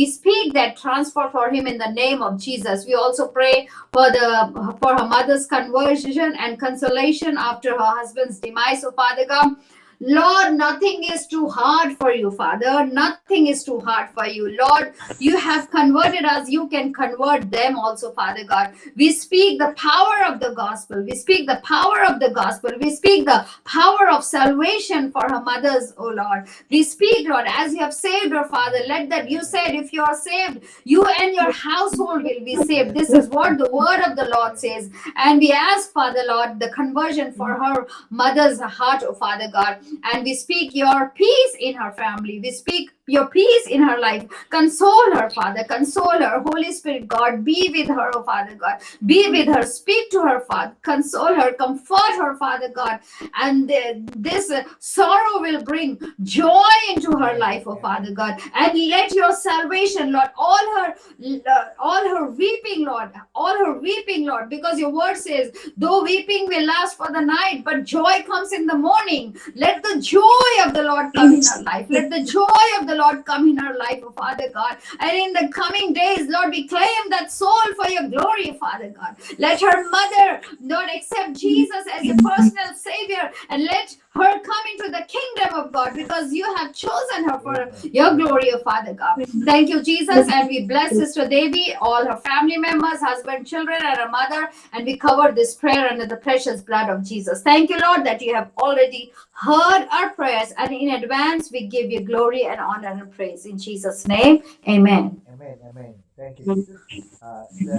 speak that transfer for him in the name of Jesus. We also pray for her mother's conversion and consolation after her husband's demise, oh Father God. Lord, nothing is too hard for you, Father. Nothing is too hard for you. Lord, you have converted us. You can convert them also, Father God. We speak the power of the gospel. We speak the power of the gospel. We speak the power of salvation for her mothers, oh Lord. We speak, Lord, as you have saved her, Father. Let that you said, if you are saved, you and your household will be saved. This is what the word of the Lord says. And we ask, Father, Lord, the conversion for her mother's heart, oh Father God. And we speak your peace in her family. We speak your peace in her life. Console her, Father. Console her. Holy Spirit, God, be with her, oh Father God. Be with her. Speak to her, Father. Console her. Comfort her, Father God. And this sorrow will bring joy into her life, oh Father God. And let your salvation, Lord, all her weeping, Lord, because your word says, though weeping will last for the night, but joy comes in the morning. Let the joy of the Lord come in her life. Let the joy of the Lord come in her life, oh Father God. And in the coming days, Lord, we claim that soul for your glory, Father God. Let her mother, Lord, accept Jesus as a personal Savior, and let her come into the kingdom of God, because you have chosen her for your glory, oh Father God. Thank you, Jesus, and we bless Sister Devi, all her family members, husband, children, and her mother, and we cover this prayer under the precious blood of Jesus. Thank you, Lord, that you have already heard our prayers, and in advance we give you glory and honor and praise. In Jesus' name, amen. Amen. Amen. Thank you, Jesus.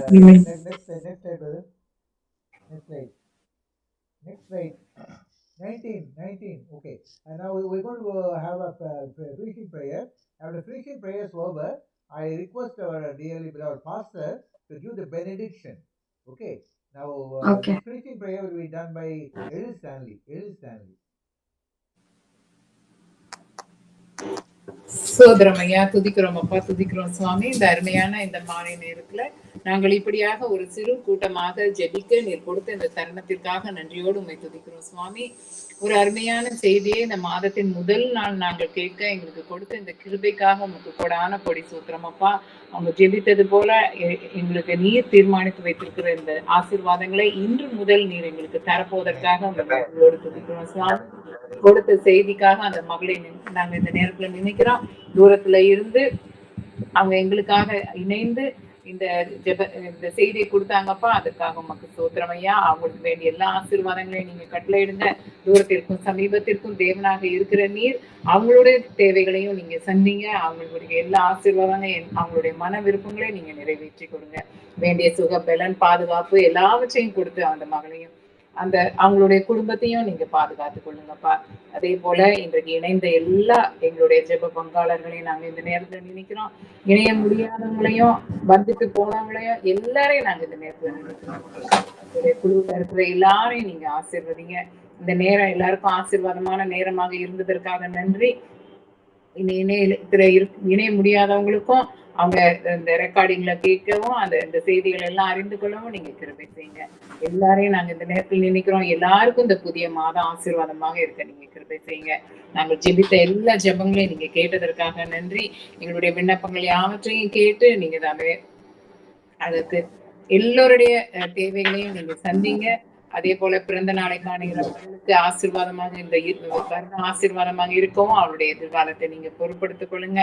Next slide, brother. Next slide. 19. Okay. And now we're going to have a finishing prayer. After finishing prayers over, I request our dearly beloved pastor to give the benediction. Okay. Now, Okay. the finishing prayer will be done by Edil Stanley. சோதரம் ஐயா, துதிக்கிறோம் அப்பா, துதிக்கிறோம் சுவாமி. இந்த அருமையான இந்த மாலை நேரத்துல நாங்கள் இப்படியாக ஒரு சிறு கூட்டமாக ஜெபிக்க நீர் கொடுத்த இந்த தருணத்திற்காக நன்றியோடு உண்மை துதிக்கிறோம் சுவாமி. ஒரு அருமையான செய்தியை இந்த மாதத்தின் முதல் நாள் நாங்கள் கேட்க எங்களுக்கு கொடுத்த இந்த கிருபைக்காக உங்களுக்கு கொடான கொடி சூத்திரம் அப்பா. அவங்க ஜெபித்தது போல எங்களுக்கு நீர் தீர்மானித்து வைத்திருக்கிற இந்த ஆசீர்வாதங்களை இன்று முதல் நீர் எங்களுக்கு தரப்போவதற்காக உங்களோடு துதிக்கிறோம் சுவாமி. கொடுத்த செய்திக்காக அந்த மகளை நாங்க இந்த நேரத்துல நினைக்கிறோம். தூரத்துல இருந்து அவங்க எங்களுக்காக இணைந்து இந்த செய்தியை கொடுத்தாங்கப்பா. அதுக்காக உமக்கு ஸ்தோத்திரம் ஐயா. அவங்களுக்கு வேண்டிய எல்லா ஆசீர்வாதங்களையும் நீங்க கட்டளையிடுங்க. தூரத்திற்கும் சமீபத்திற்கும் தேவனாக இருக்கிற நீர் அவங்களுடைய தேவைகளையும் நீங்க சந்திங்க. அவங்களுடைய எல்லா ஆசீர்வாதங்களையும் அவங்களுடைய மன விருப்பங்களையும் நீங்க நிறைவேற்றி கொடுங்க. வேண்டிய சுக பலன் பாதுகாப்பு எல்லாவற்றையும் கொடுத்து அந்த மகளையும் அந்த அவங்களுடைய குடும்பத்தையும் நீங்க பாதுகாத்து கொள்ளுங்கப்பா. அதே போல இன்றைக்கு இணைந்த எல்லா எங்களுடைய ஜெப பங்காளர்களையும் நாங்க இந்த நேரத்துல நினைக்கிறோம். இணைய முடியாதவங்களையும் வந்துட்டு போனவங்களையும் எல்லாரையும் நாங்க இந்த நேரத்துல நினைக்கிறோம். உங்களுடைய குழுவில் இருக்கிற எல்லாரையும் நீங்க ஆசீர்வதிங்க. இந்த நேரம் எல்லாருக்கும் ஆசீர்வாதமான நேரமாக இருந்ததற்காக நன்றி. இணைய முடியாதவங்களுக்கும் அவங்க இந்த ரெக்கார்டிங்ல கேட்கவும் இந்த செய்திகள் எல்லாம் அறிந்து கொள்ளவும் நீங்க கிருபை செய்யுங்க. எல்லாரையும் நாங்க இந்த நேரத்தில் நினைக்கிறோம். எல்லாருக்கும் இந்த புதிய மாதம் ஆசீர்வாதமாக இருக்க நீங்க கிருபை செய்யுங்க. நாங்கள் ஜெபித்த எல்லா ஜெபங்களையும் நீங்க கேட்டதற்காக நன்றி. எங்களுடைய விண்ணப்பங்கள் யாவற்றையும் கேட்டு நீங்க தானே அதுக்கு எல்லோருடைய தேவைகளையும் நீங்க சந்திங்க. அதே போல பிறந்த நாளை காணுகிற மகளுக்கு ஆசீர்வாதமாக இந்த வருடம் ஆசீர்வாதமாக இருக்கவும் அவருடைய எதிர்காலத்தை நீங்க பொறுப்படுத்திக் கொள்ளுங்க.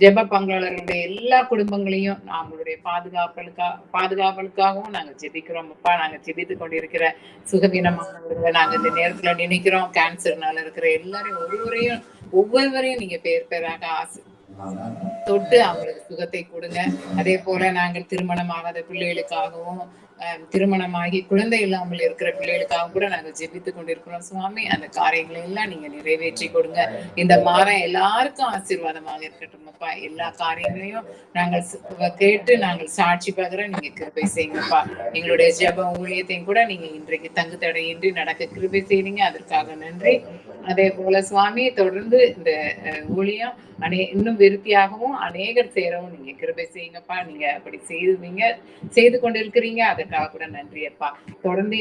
ஜெப பங்காளர்களுடைய எல்லா குடும்பங்களையும் அவங்களுடைய பாதுகாவலுக்காகவும் நாங்க ஜெபிக்கிறோம் அப்பா. நாங்க ஜெபித்து கொண்டிருக்கிற சுகவீனமானவர்களை நாங்க இந்த நேரத்துல நினைக்கிறோம். கேன்சர்னால இருக்கிற எல்லாரையும் ஒவ்வொருவரையும் நீங்க பேர் பேராக தொட்டு அவங்களுக்கு சுகத்தை கொடுங்க. அதே போல நாங்கள் திருமணமாகாத பிள்ளைகளுக்காகவும் திருமணமாகி குழந்தை இல்லாமல் இருக்கிற பிள்ளைகளுக்காக கூட நாங்கள் ஜெபித்து கொண்டிருக்கிறோம் சுவாமி. அந்த காரியங்களை எல்லாம் நீங்க நிறைவேற்றி கொடுங்க. இந்த மாதம் எல்லாருக்கும் ஆசீர்வாதமாக இருக்கட்டும் அப்பா. எல்லா காரியங்களையும் நாங்கள் கேட்டு நாங்கள் சாட்சி பகிர நீங்க கிருபை செய்யுங்கப்பா. எங்களுடைய ஜெப ஊழியத்தையும் கூட நீங்க இன்றைக்கு தங்கு தடையின்றி நடக்க கிருபை செய்றீங்க, அதற்காக நன்றி. அதே போல சுவாமி தொடர்ந்து இந்த ஊழியம் இன்னும் விருத்தியாகவும் அநேகர் சேரவும் நீங்க கிருபை செய்யுங்கப்பா. நீங்க அப்படி செய்து கொண்டிருக்கிறீங்க, அதற்காக கூட நன்றி அப்பா. தொடர்ந்து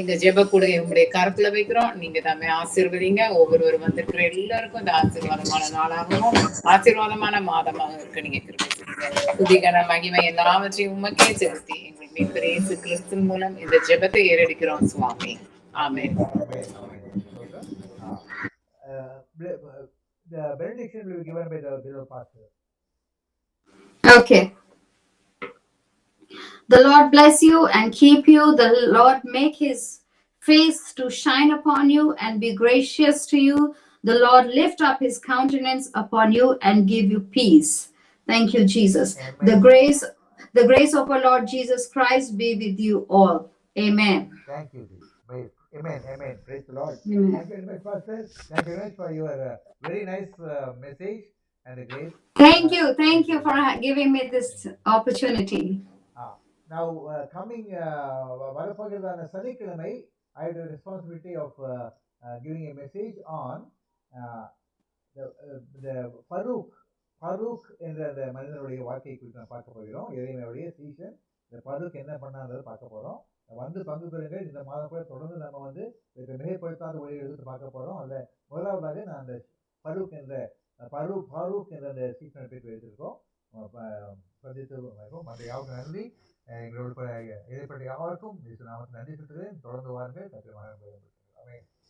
எங்க ஜெப கூட உங்களுடைய கருத்துல வைக்கிறோம். நீங்க தாமே ஆசீர்வதிங்க. ஒவ்வொருவரும் வந்திருக்கிற எல்லாருக்கும் இந்த ஆசீர்வாதமான நாளாகவும் ஆசீர்வாதமான மாதமாக இருக்க நீங்க கிருபை செய்யுங்க. துதிகன மகிமை எல்லாவற்றையும் உமக்கே செலுத்தி எங்கள் மீட்பர் இயேசு கிறிஸ்து மூலம் இந்த ஜெபத்தை ஏறெடுக்கிறோம் சுவாமி. ஆமென். The benediction will be given by the beloved pastor. Okay. The Lord bless you and keep you. The Lord make his face to shine upon you and be gracious to you. The Lord lift up his countenance upon you and give you peace. Thank you, Jesus. Amen. The grace of our Lord Jesus Christ be with you all. Amen. Thank you. Amen. Amen. Praise the Lord. Amen. Thank you very much, Pastor. Thank you very much for your very nice message and the grace. Thank you for giving me this opportunity. Now, coming வரப்போகிறதான சனிக்கிழமை, I have the responsibility of giving a message on the Farooq என்ற அந்த மனிதனுடைய வாழ்க்கையை குறித்து நான் பார்க்க போகிறோம். இறைவனுடைய சீசன் இந்த பருக் என்ன பண்ணான்றதை பார்க்க போறோம். வந்து பங்கு பெறுங்கள். இந்த மாதம் கூட தொடர்ந்து நம்ம மிகைப்படுத்தாத ஒளியை எடுத்து பார்க்க போறோம். அதில் முதலாவதாக நான் அந்த ஃபரூக் என்ற அந்த சீசனை பற்றி எடுத்திருக்கோம். சந்தித்து மற்ற யாருக்கும் நன்றி. எங்களோட இடைப்பட்ட யாருக்கும் நாமக்கு நன்றி செலுத்துகிறேன். தொடர்ந்து வாருங்கள்.